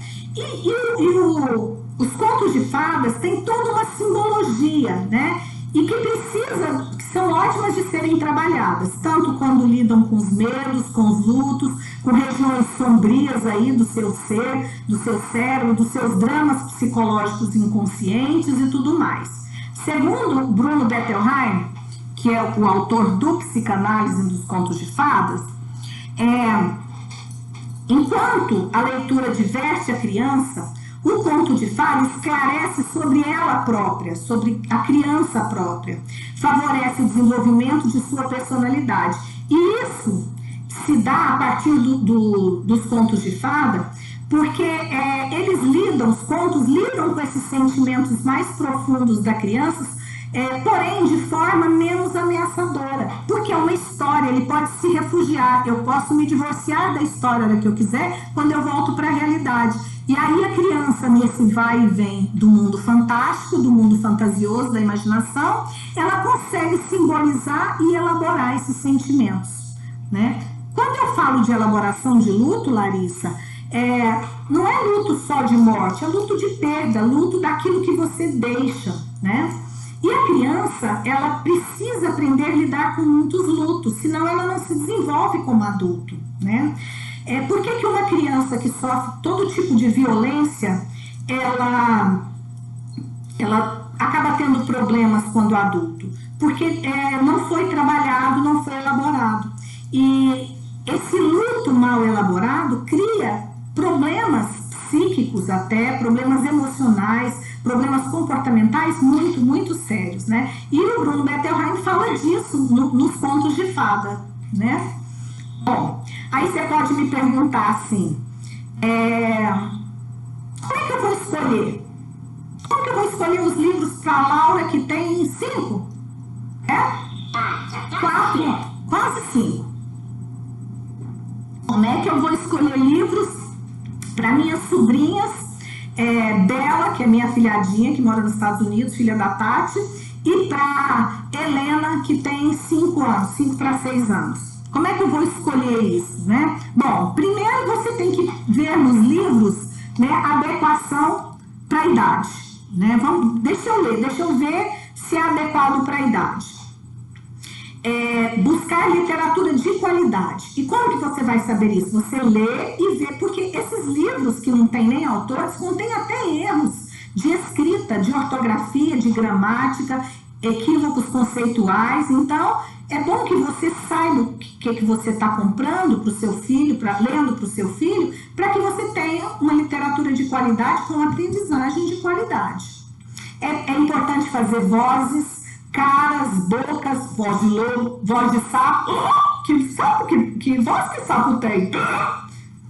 Os contos de fadas têm toda uma simbologia, né? E que são ótimas de serem trabalhadas, tanto quando lidam com os medos, com os lutos, com regiões sombrias aí do seu ser, do seu cérebro, dos seus dramas psicológicos inconscientes e tudo mais. Segundo Bruno Bettelheim, que é o autor do Psicanálise dos Contos de Fadas, enquanto a leitura diverte a criança, o conto de fadas esclarece sobre ela própria, sobre a criança própria, favorece o desenvolvimento de sua personalidade. E isso se dá a partir dos contos de fada, porque os contos lidam com esses sentimentos mais profundos da criança, porém de forma menos ameaçadora, porque é uma história, ele pode se refugiar, eu posso me divorciar da história a hora que eu quiser, quando eu volto para a realidade. E aí a criança, nesse vai e vem do mundo fantástico, do mundo fantasioso, da imaginação, ela consegue simbolizar e elaborar esses sentimentos, né? Quando eu falo de elaboração de luto, Larissa, não é luto só de morte, é luto de perda, luto daquilo que você deixa, né? E a criança, ela precisa aprender a lidar com muitos lutos, senão ela não se desenvolve como adulto, né? Por que uma criança que sofre todo tipo de violência, ela acaba tendo problemas quando adulto? Porque não foi trabalhado, não foi elaborado. E esse luto mal elaborado cria problemas psíquicos até, problemas emocionais, problemas comportamentais muito, muito sérios, né? E o Bruno Bettelheim fala disso nos contos de fada, né? Bom, aí você pode me perguntar assim, como é que eu vou escolher? Como que eu vou escolher os livros para a Laura que tem 5? 4, quase 5. Como é que eu vou escolher livros para minhas sobrinhas, dela, que é minha filhadinha, que mora nos Estados Unidos, filha da Tati, e para Helena, que tem 5 anos, 5 para 6 anos. Como é que eu vou escolher isso, né? Bom, primeiro você tem que ver nos livros, né, a adequação para a idade, né? Deixa eu ver se é adequado para a idade. Buscar literatura de qualidade. E como que você vai saber isso? Você lê e vê, porque esses livros que não tem nem autores, contêm até erros de escrita, de ortografia, de gramática, equívocos conceituais. Então, é bom que você saiba o que você está comprando para o seu filho, lendo para o seu filho, para que você tenha uma literatura de qualidade com aprendizagem de qualidade. É importante fazer vozes, caras, bocas, voz de lobo, voz de sapo. Que voz que sapo tem?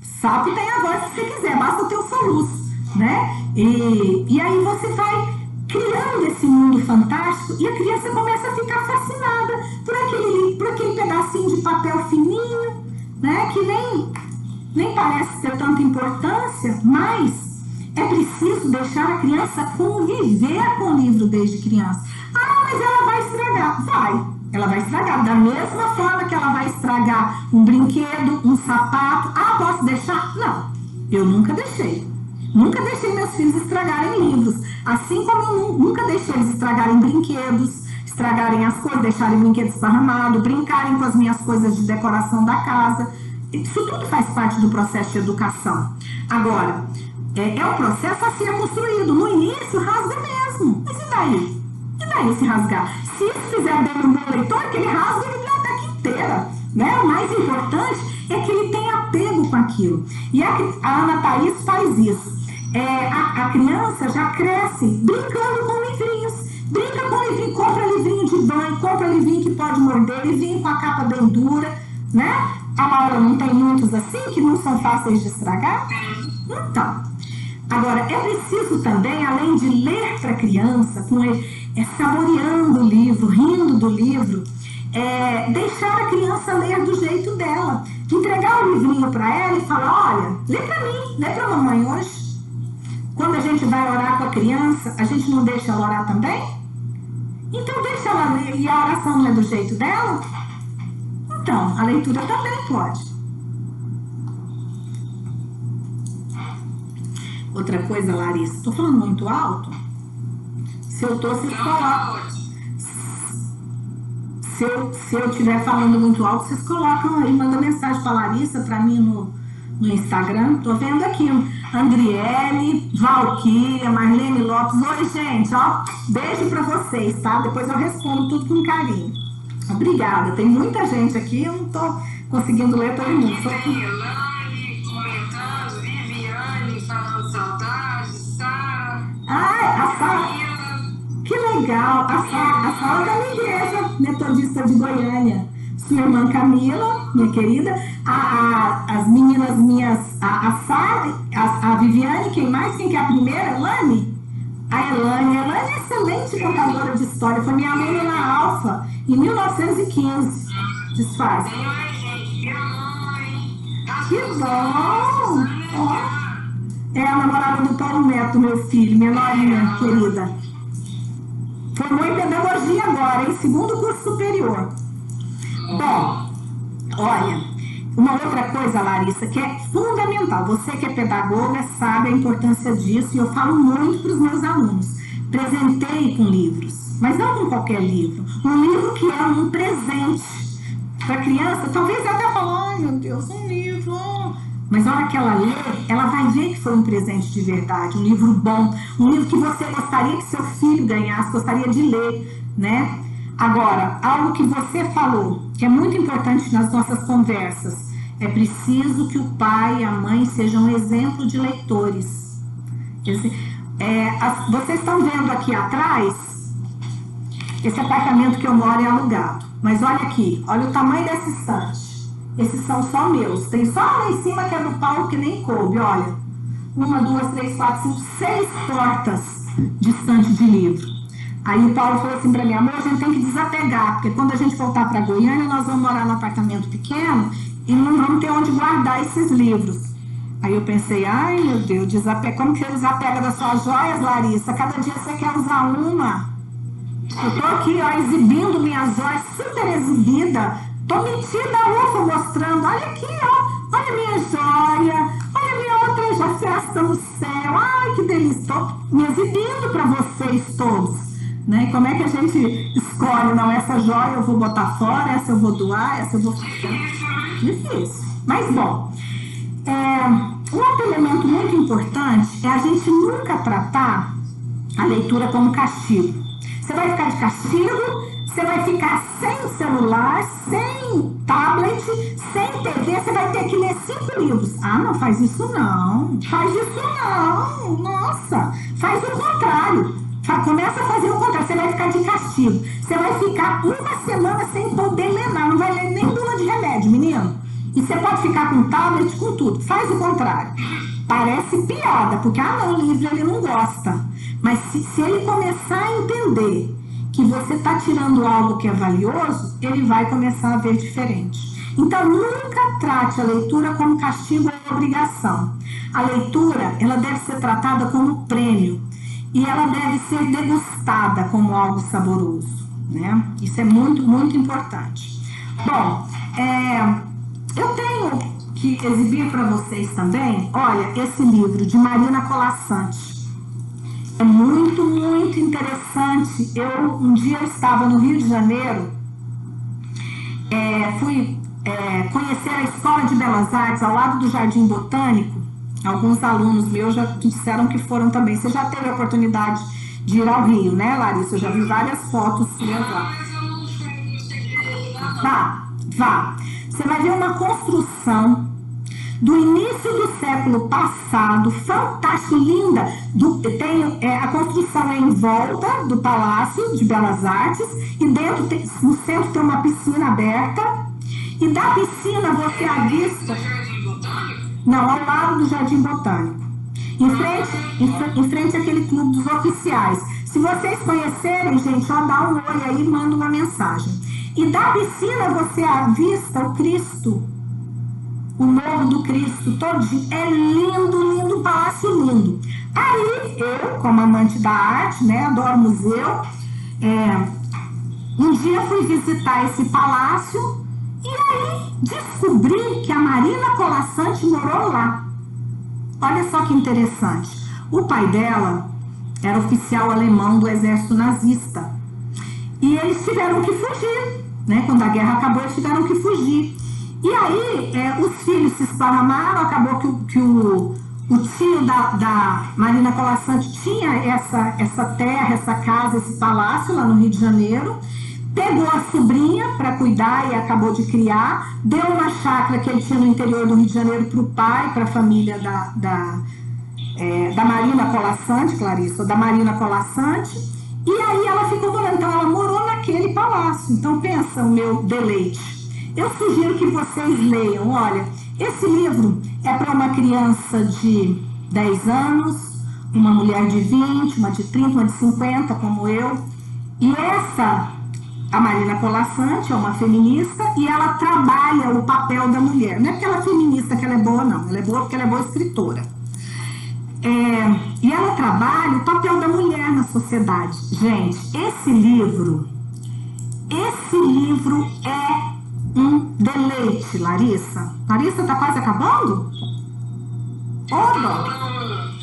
Sapo tem a voz que você quiser, basta ter o soluço, né? E aí você vai criando esse mundo fantástico e a criança começa a ficar fascinada por aquele pedacinho de papel fininho, né? Que nem parece ter tanta importância, mas é preciso deixar a criança conviver com o livro desde criança. Mas ela vai estragar. Ela vai estragar. Da mesma forma que ela vai estragar um brinquedo, um sapato. Posso deixar? Não. Eu nunca deixei. Nunca deixei meus filhos estragarem livros. Assim como eu nunca deixei eles estragarem brinquedos, estragarem as coisas, deixarem brinquedos esparramados, brincarem com as minhas coisas de decoração da casa. Isso tudo faz parte do processo de educação. Agora, é um processo a ser construído. No início, rasga mesmo. Mas e daí? E daí se rasgar? Se isso fizer bem no meu leitor, que ele rasgue a biblioteca inteira, né? O mais importante é que ele tenha apego com aquilo. E a Ana Thaís faz isso. A criança já cresce brincando com livrinhos. Brinca com livrinho, compra livrinho de banho, compra livrinho que pode morder, livrinho com a capa bem dura, né? A Laura não tem muitos assim, que não são fáceis de estragar? Então, agora, é preciso também, além de ler para a criança, com saboreando o livro, rindo do livro, deixar a criança ler do jeito dela. Entregar o livrinho para ela e falar, olha, lê para mim, lê para a mamãe hoje. Quando a gente vai orar com a criança, a gente não deixa ela orar também? Então deixa ela ler, e a oração não é do jeito dela? Então, a leitura também pode. Outra coisa, Larissa, estou falando muito alto? Se eu estou, vocês colocam. Se eu estiver falando muito alto, vocês colocam aí, manda mensagem para Larissa, para mim no Instagram. Estou vendo aqui, Andriele, Valquíria, Marlene Lopes. Oi, gente, ó, beijo para vocês, tá? Depois eu respondo tudo com carinho. Obrigada, tem muita gente aqui, eu não estou conseguindo ler todo mundo. Tem Elane comentando, Viviane falando saudade, Sara. A Sara. Que legal! A Sara da minha igreja metodista de Goiânia. Sua irmã Camila, minha querida. As meninas minhas, a Sara, a Viviane, quem mais? Quem que é a primeira? Elane? A Elane é excelente contadora de história. Foi minha aluna na Alfa, em 1915. Desfaz. Que bom! É a namorada do Paulo Neto, meu filho, minha norinha querida. Formou em pedagogia agora, em segundo curso superior. Bom, olha, uma outra coisa, Larissa, que é fundamental. Você que é pedagoga sabe a importância disso e eu falo muito para os meus alunos. Presenteie com livros, mas não com qualquer livro. Um livro que é um presente para a criança. Talvez ela até fale, ai meu Deus, um livro... Mas na hora que ela lê, ela vai ver que foi um presente de verdade, um livro bom, um livro que você gostaria que seu filho ganhasse, gostaria de ler, né? Agora, algo que você falou, que é muito importante nas nossas conversas, É preciso que o pai e a mãe sejam um exemplo de leitores. Vocês estão vendo aqui atrás, esse apartamento que eu moro é alugado. Mas olha aqui, olha o tamanho dessa estante. Esses são só meus. Tem só lá em cima que é do Paulo que nem coube, olha. 1, 2, 3, 4, 5, 6 portas de estante de livro. Aí o Paulo falou assim pra mim, amor, a gente tem que desapegar, porque quando a gente voltar pra Goiânia, nós vamos morar num apartamento pequeno e não vamos ter onde guardar esses livros. Aí eu pensei, ai meu Deus, como que você desapega das suas joias, Larissa? Cada dia você quer usar uma. Eu tô aqui, ó, exibindo minhas joias, super exibida. Tô metida a ufa mostrando, olha aqui, ó, olha minha joia, olha minha outra joia, festa no céu, ai que delícia. Tô me exibindo pra vocês todos, né? Como é que a gente escolhe, não, essa joia eu vou botar fora, essa eu vou doar, essa eu vou ficar. Difícil, mas bom. Um outro elemento muito importante é a gente nunca tratar a leitura como castigo. Você vai ficar de castigo, você vai ficar sem celular, sem tablet, sem TV, você vai ter que ler 5 livros. Ah, não, faz isso não, faz isso não, nossa, faz o contrário. Começa a fazer o contrário, você vai ficar de castigo. Você vai ficar uma semana sem poder ler nada, não vai ler nem bula de remédio, menino. E você pode ficar com tablet, com tudo. Faz o contrário. Parece piada, porque, não, o livro ele não gosta. Mas se ele começar a entender que você está tirando algo que é valioso, ele vai começar a ver diferente. Então, nunca trate a leitura como castigo ou obrigação. A leitura, ela deve ser tratada como prêmio. E ela deve ser degustada como algo saboroso, né? Isso é muito, muito importante. Bom, eu tenho que exibir para vocês também, olha, esse livro de Marina Colasanti. É muito, muito interessante. Um dia eu estava no Rio de Janeiro, fui conhecer a Escola de Belas Artes ao lado do Jardim Botânico. Alguns alunos meus já disseram que foram também. Você já teve a oportunidade de ir ao Rio, né, Larissa? Eu já vi várias fotos suas lá. Vá. Você vai ver uma construção do início do século passado, fantástica, linda. A construção é em volta do Palácio de Belas Artes e no centro tem uma piscina aberta. E da piscina você avista... Não, ao lado do Jardim Botânico. Em frente àquele clube dos oficiais. Se vocês conhecerem, gente, dá um oi aí e manda uma mensagem. E da piscina você avista o Cristo. O Morro do Cristo todinho. É lindo, lindo, um palácio lindo. Aí, eu, como amante da arte, né, adoro museu, um dia fui visitar esse palácio. E aí descobri que a Marina Colasanti morou lá. Olha só que interessante. O pai dela era oficial alemão do exército nazista. E eles tiveram que fugir, né? Quando a guerra acabou, eles tiveram que fugir. E aí os filhos se esparramaram, acabou que o tio da Marina Colasanti tinha essa terra, essa casa, esse palácio lá no Rio de Janeiro. Pegou a sobrinha para cuidar e acabou de criar, deu uma chácara que ele tinha no interior do Rio de Janeiro para o pai, para a família da Marina Colasanti, Clarissa, da Marina Colasanti, e aí ela ficou morando, então ela morou naquele palácio. Então pensa o meu deleite. Eu sugiro que vocês leiam, olha, esse livro é para uma criança de 10 anos, uma mulher de 20, uma de 30, uma de 50, como eu, e a Marina Colasanti é uma feminista e ela trabalha o papel da mulher. Não é porque ela é feminista que ela é boa, não. Ela é boa porque ela é boa escritora. E ela trabalha o papel da mulher na sociedade. Gente, esse livro é um deleite, Larissa. Larissa, tá quase acabando? Oba!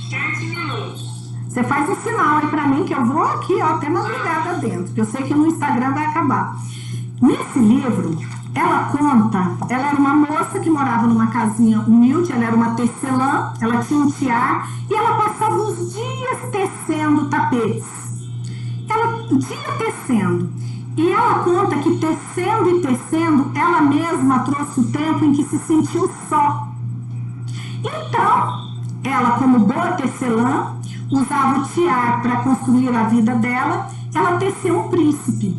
7 minutos. Você faz um sinal aí pra mim que eu vou aqui, ó, até madrugada dentro, que eu sei que no Instagram vai acabar. Nesse livro, ela era uma moça que morava numa casinha humilde, ela era uma tecelã, ela tinha um tiar e ela passava os dias tecendo tapetes. O dia tecendo. E ela conta que tecendo e tecendo, ela mesma trouxe o tempo em que se sentiu só. Então, ela, como boa tecelã, usava o tiar para construir a vida dela. Ela teceu um príncipe.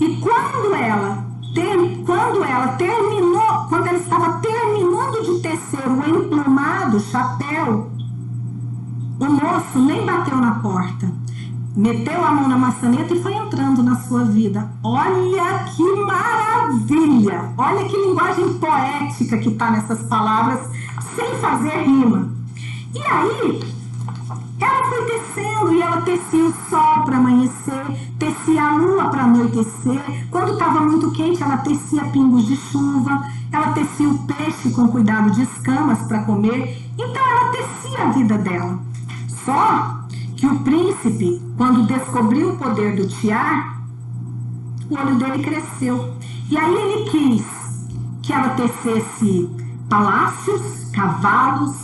E quando ela estava terminando de tecer o emplumado chapéu, o moço nem bateu na porta. Meteu a mão na maçaneta e foi entrando na sua vida. Olha que maravilha! Olha que linguagem poética que está nessas palavras, sem fazer rima. E aí, ela foi tecendo, e ela tecia o sol para amanhecer, tecia a lua para anoitecer. Quando estava muito quente, ela tecia pingos de chuva, ela tecia o peixe com cuidado de escamas para comer. Então, ela tecia a vida dela. Só que o príncipe, quando descobriu o poder do tiar, o olho dele cresceu. E aí ele quis que ela tecesse palácios, cavalos,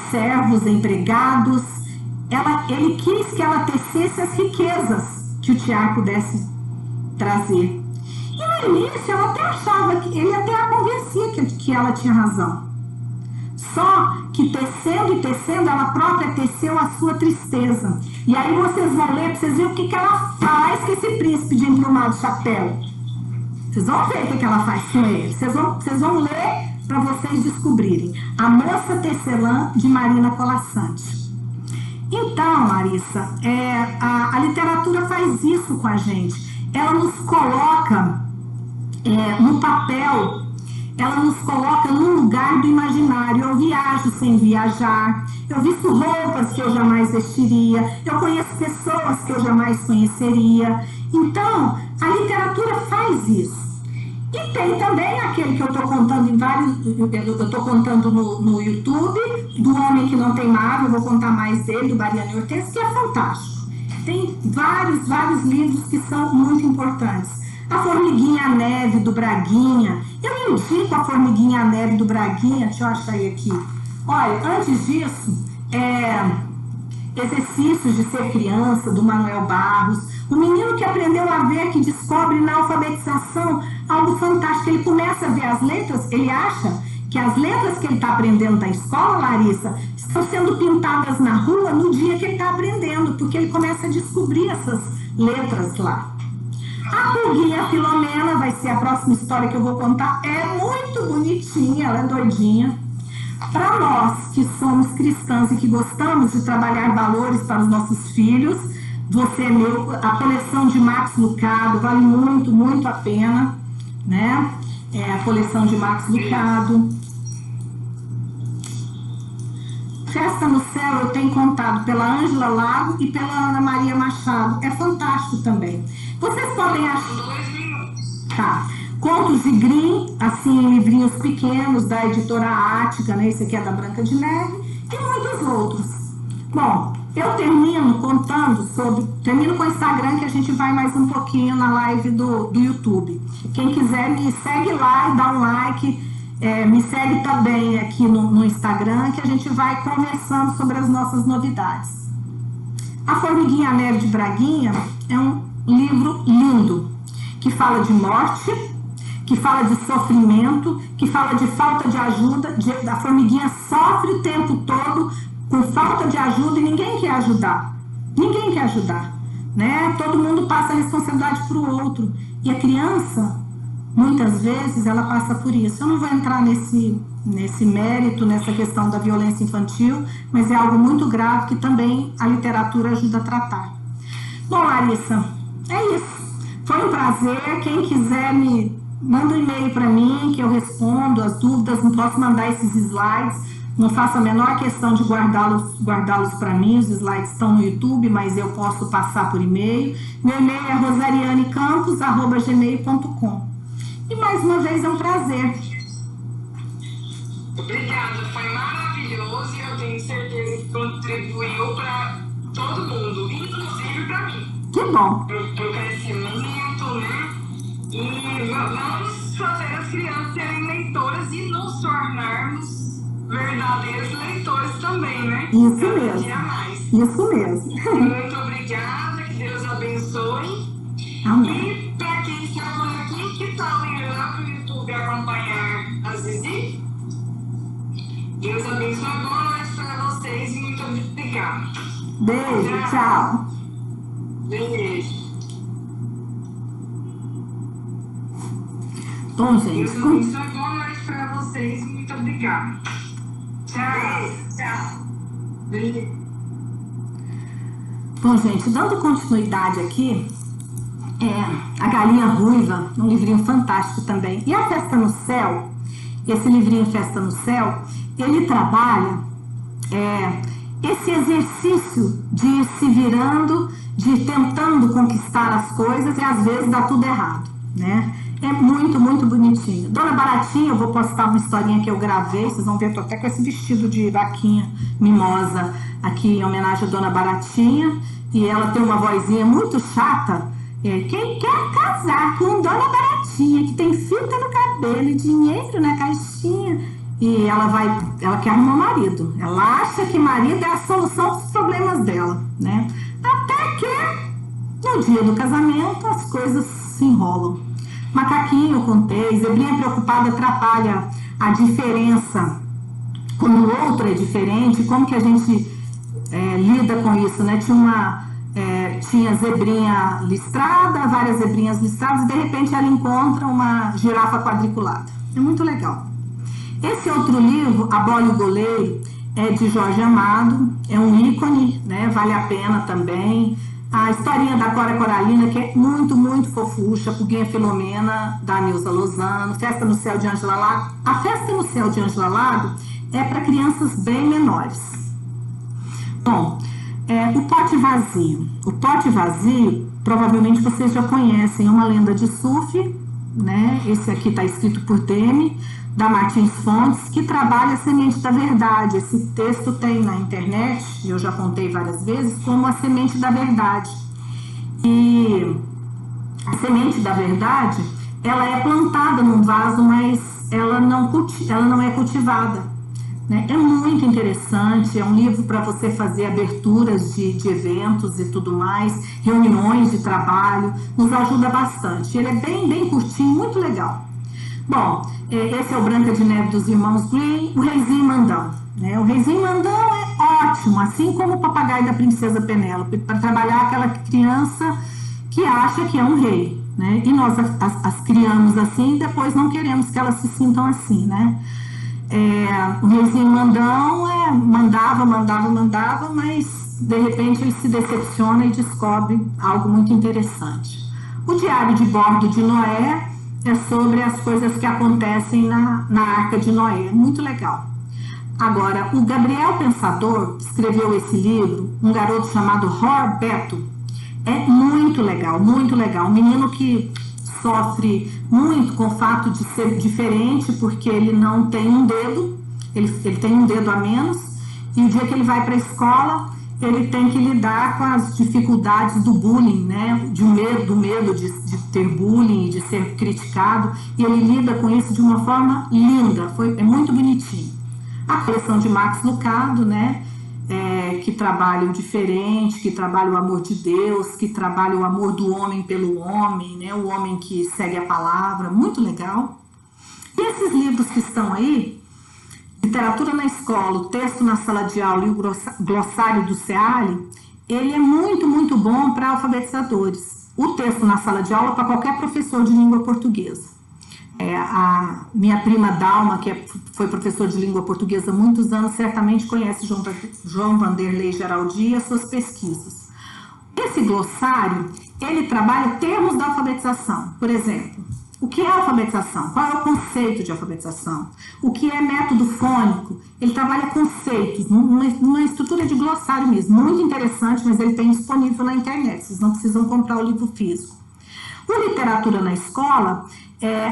servos, empregados. Ele quis que ela tecesse as riquezas que o tiar pudesse trazer. E no início ela até achava que ele até a convencia que ela tinha razão. Só que tecendo e tecendo, ela própria teceu a sua tristeza. E aí vocês vão ler para vocês verem o que ela faz com esse príncipe de emplumado chapéu. Vocês vão ver o que ela faz com ele. Vocês vão ler para vocês descobrirem. A Moça Tecelã, de Marina Colasanti. Então, Larissa, a literatura faz isso com a gente. Ela nos coloca no papel, ela nos coloca no lugar do imaginário. Eu viajo sem viajar, eu visto roupas que eu jamais vestiria, eu conheço pessoas que eu jamais conheceria. Então, a literatura faz isso. E tem também aquele que eu estou contando eu estou contando no YouTube, do Homem que Não Tem Mágoa. Eu vou contar mais dele, do Mariana Hortência, que é fantástico. Tem vários livros que são muito importantes. A Formiguinha Neve, do Braguinha. Eu indico a Formiguinha Neve, do Braguinha. Deixa eu achar aí aqui. Olha, antes disso, Exercícios de Ser Criança, do Manuel Barros. O menino que aprendeu a ver, que descobre na alfabetização algo fantástico. Ele começa a ver as letras, ele acha que as letras que ele está aprendendo da escola, Larissa, estão sendo pintadas na rua no dia que ele está aprendendo, porque ele começa a descobrir essas letras lá. A Pulguinha Filomena vai ser a próxima história que eu vou contar. É muito bonitinha, ela é doidinha. Para nós que somos cristãs e que gostamos de trabalhar valores para os nossos filhos, você leu a coleção de Max Lucado, vale muito a pena, né? A coleção de Max Lucado. Festa no Céu eu tenho contado pela Ângela Lago e pela Ana Maria Machado. É fantástico também. Vocês podem achar... Tá. Contos de Grimm, assim, livrinhos pequenos da editora Ática, né? Esse aqui é da Branca de Neve, e muitos outros. Bom, eu termino contando termino com o Instagram, que a gente vai mais um pouquinho na live do YouTube. Quem quiser me segue lá e dá um like, me segue também aqui no Instagram, que a gente vai conversando sobre as nossas novidades. A Formiguinha Neve, de Braguinha, é um livro lindo, que fala de morte, que fala de sofrimento, que fala de falta de ajuda. A formiguinha sofre o tempo todo com falta de ajuda e ninguém quer ajudar. Ninguém quer ajudar, né? Todo mundo passa a responsabilidade para o outro. E a criança, muitas vezes, ela passa por isso. Eu não vou entrar nesse mérito, nessa questão da violência infantil, mas é algo muito grave que também a literatura ajuda a tratar. Bom, Larissa, é isso. Foi um prazer. Quem quiser manda um e-mail para mim, que eu respondo as dúvidas. Não posso mandar esses slides, não faço a menor questão de guardá-los para mim. Os slides estão no YouTube, mas eu posso passar por e-mail. Meu e-mail é rosarianecampos@gmail.com. E mais uma vez é um prazer. Obrigada, foi maravilhoso e eu tenho certeza que contribuiu para todo mundo, inclusive para mim. Que bom. Para o crescimento, né? E vamos fazer as crianças serem leitoras e nos tornarmos verdadeiros leitores também, né? Isso cada mesmo. dia mais. Isso mesmo. Muito obrigada, que Deus abençoe. Amém. E para lá. Beijo, tchau. Beijo. Bom, gente. Boa noite para vocês. Muito obrigada. Tchau. Tchau. Beijo. Bom, gente, dando continuidade aqui, A Galinha Ruiva, um livrinho fantástico também. E A Festa no Céu, esse livrinho Festa no Céu, ele trabalha esse exercício de ir se virando, de ir tentando conquistar as coisas e às vezes dá tudo errado, né? É muito, muito bonitinho. Dona Baratinha, eu vou postar uma historinha que eu gravei, vocês vão ver, eu tô até com esse vestido de vaquinha mimosa aqui em homenagem à Dona Baratinha, e ela tem uma vozinha muito chata. Quem quer casar com Dona Baratinha, que tem fita no cabelo e dinheiro na caixinha, e ela quer arrumar um marido. Ela acha que marido é a solução dos problemas dela, né? Até que no dia do casamento as coisas se enrolam. Macaquinho, eu contei, Zebrinha Preocupada atrapalha a diferença quando o outro é diferente, como que a gente lida com isso, né? Tinha zebrinha listrada, várias zebrinhas listradas, e de repente ela encontra uma girafa quadriculada. É muito legal. Esse outro livro, A Bola e o Goleiro, é de Jorge Amado, é um ícone, né? Vale a pena também. A historinha da Cora Coralina, que é muito, muito fofucha, Puguinha Filomena, da Nilza Lozano, Festa no Céu de Ângela Lago. A Festa no Céu de Ângela Lago é para crianças bem menores. Bom, O Pote Vazio. O Pote Vazio, provavelmente vocês já conhecem, é uma lenda de Sufi, né? Esse aqui está escrito por Deme, da Martins Fontes, que trabalha a semente da verdade. Esse texto tem na internet, eu já contei várias vezes, como a semente da verdade. E a semente da verdade, ela é plantada num vaso, mas ela não é cultivada, né? É muito interessante, é um livro para você fazer aberturas de eventos e tudo mais, reuniões de trabalho, nos ajuda bastante. Ele é bem, bem curtinho, muito legal. Bom, esse é o Branca de Neve dos Irmãos Grimm, o Reizinho Mandão, né? O Reizinho Mandão é ótimo, assim como o Papagaio da Princesa Penélope, para trabalhar aquela criança que acha que é um rei, né? E nós as criamos assim e depois não queremos que elas se sintam assim, né? O Reizinho Mandão mandava, mas de repente ele se decepciona e descobre algo muito interessante. O Diário de Bordo de Noé é sobre as coisas que acontecem na Arca de Noé, muito legal. Agora, o Gabriel Pensador escreveu esse livro, um garoto chamado Roberto, é muito legal, muito legal. Um menino que sofre muito com o fato de ser diferente, porque ele não tem um dedo, ele tem um dedo a menos, e o dia que ele vai para a escola, ele tem que lidar com as dificuldades do bullying, né? Do medo de ter bullying, de ser criticado, e ele lida com isso de uma forma linda, é muito bonitinho. A coleção de Max Lucado, né? Que trabalha o diferente, que trabalha o amor de Deus, que trabalha o amor do homem pelo homem, né? O homem que segue a palavra, muito legal. E esses livros que estão aí, Literatura na Escola, o Texto na Sala de Aula e o Glossário do Seale, ele é muito, muito bom para alfabetizadores. O Texto na Sala de Aula para qualquer professor de língua portuguesa. A minha prima Dalma, que foi professor de língua portuguesa há muitos anos, certamente conhece João Vanderlei Geraldi e as suas pesquisas. Esse glossário, ele trabalha termos da alfabetização. Por exemplo, o que é alfabetização? Qual é o conceito de alfabetização? O que é método fônico? Ele trabalha conceitos, numa estrutura de glossário mesmo, muito interessante, mas ele tem disponível na internet, vocês não precisam comprar o livro físico. O Literatura na Escola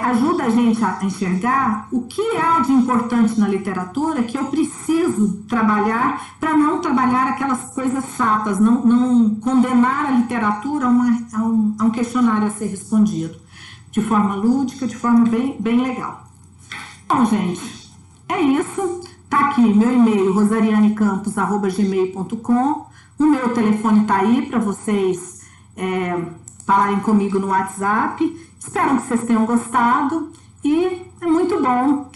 ajuda a gente a enxergar o que há de importante na literatura que eu preciso trabalhar para não trabalhar aquelas coisas chatas, não condenar a literatura a um questionário a ser respondido de forma lúdica, de forma bem, bem legal. Bom, gente, é isso. Tá aqui meu e-mail, rosarianecampos@gmail.com. O meu telefone tá aí para vocês falarem comigo no WhatsApp. Espero que vocês tenham gostado e é muito bom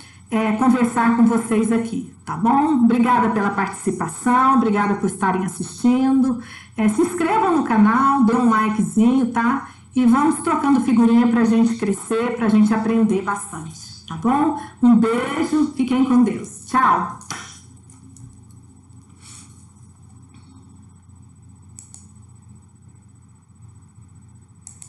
conversar com vocês aqui. tá bom? Obrigada pela participação, obrigada por estarem assistindo. Se inscrevam no canal, dê um likezinho, tá? E vamos trocando figurinha pra gente crescer, pra gente aprender bastante, tá bom? Um beijo, fiquem com Deus. Tchau!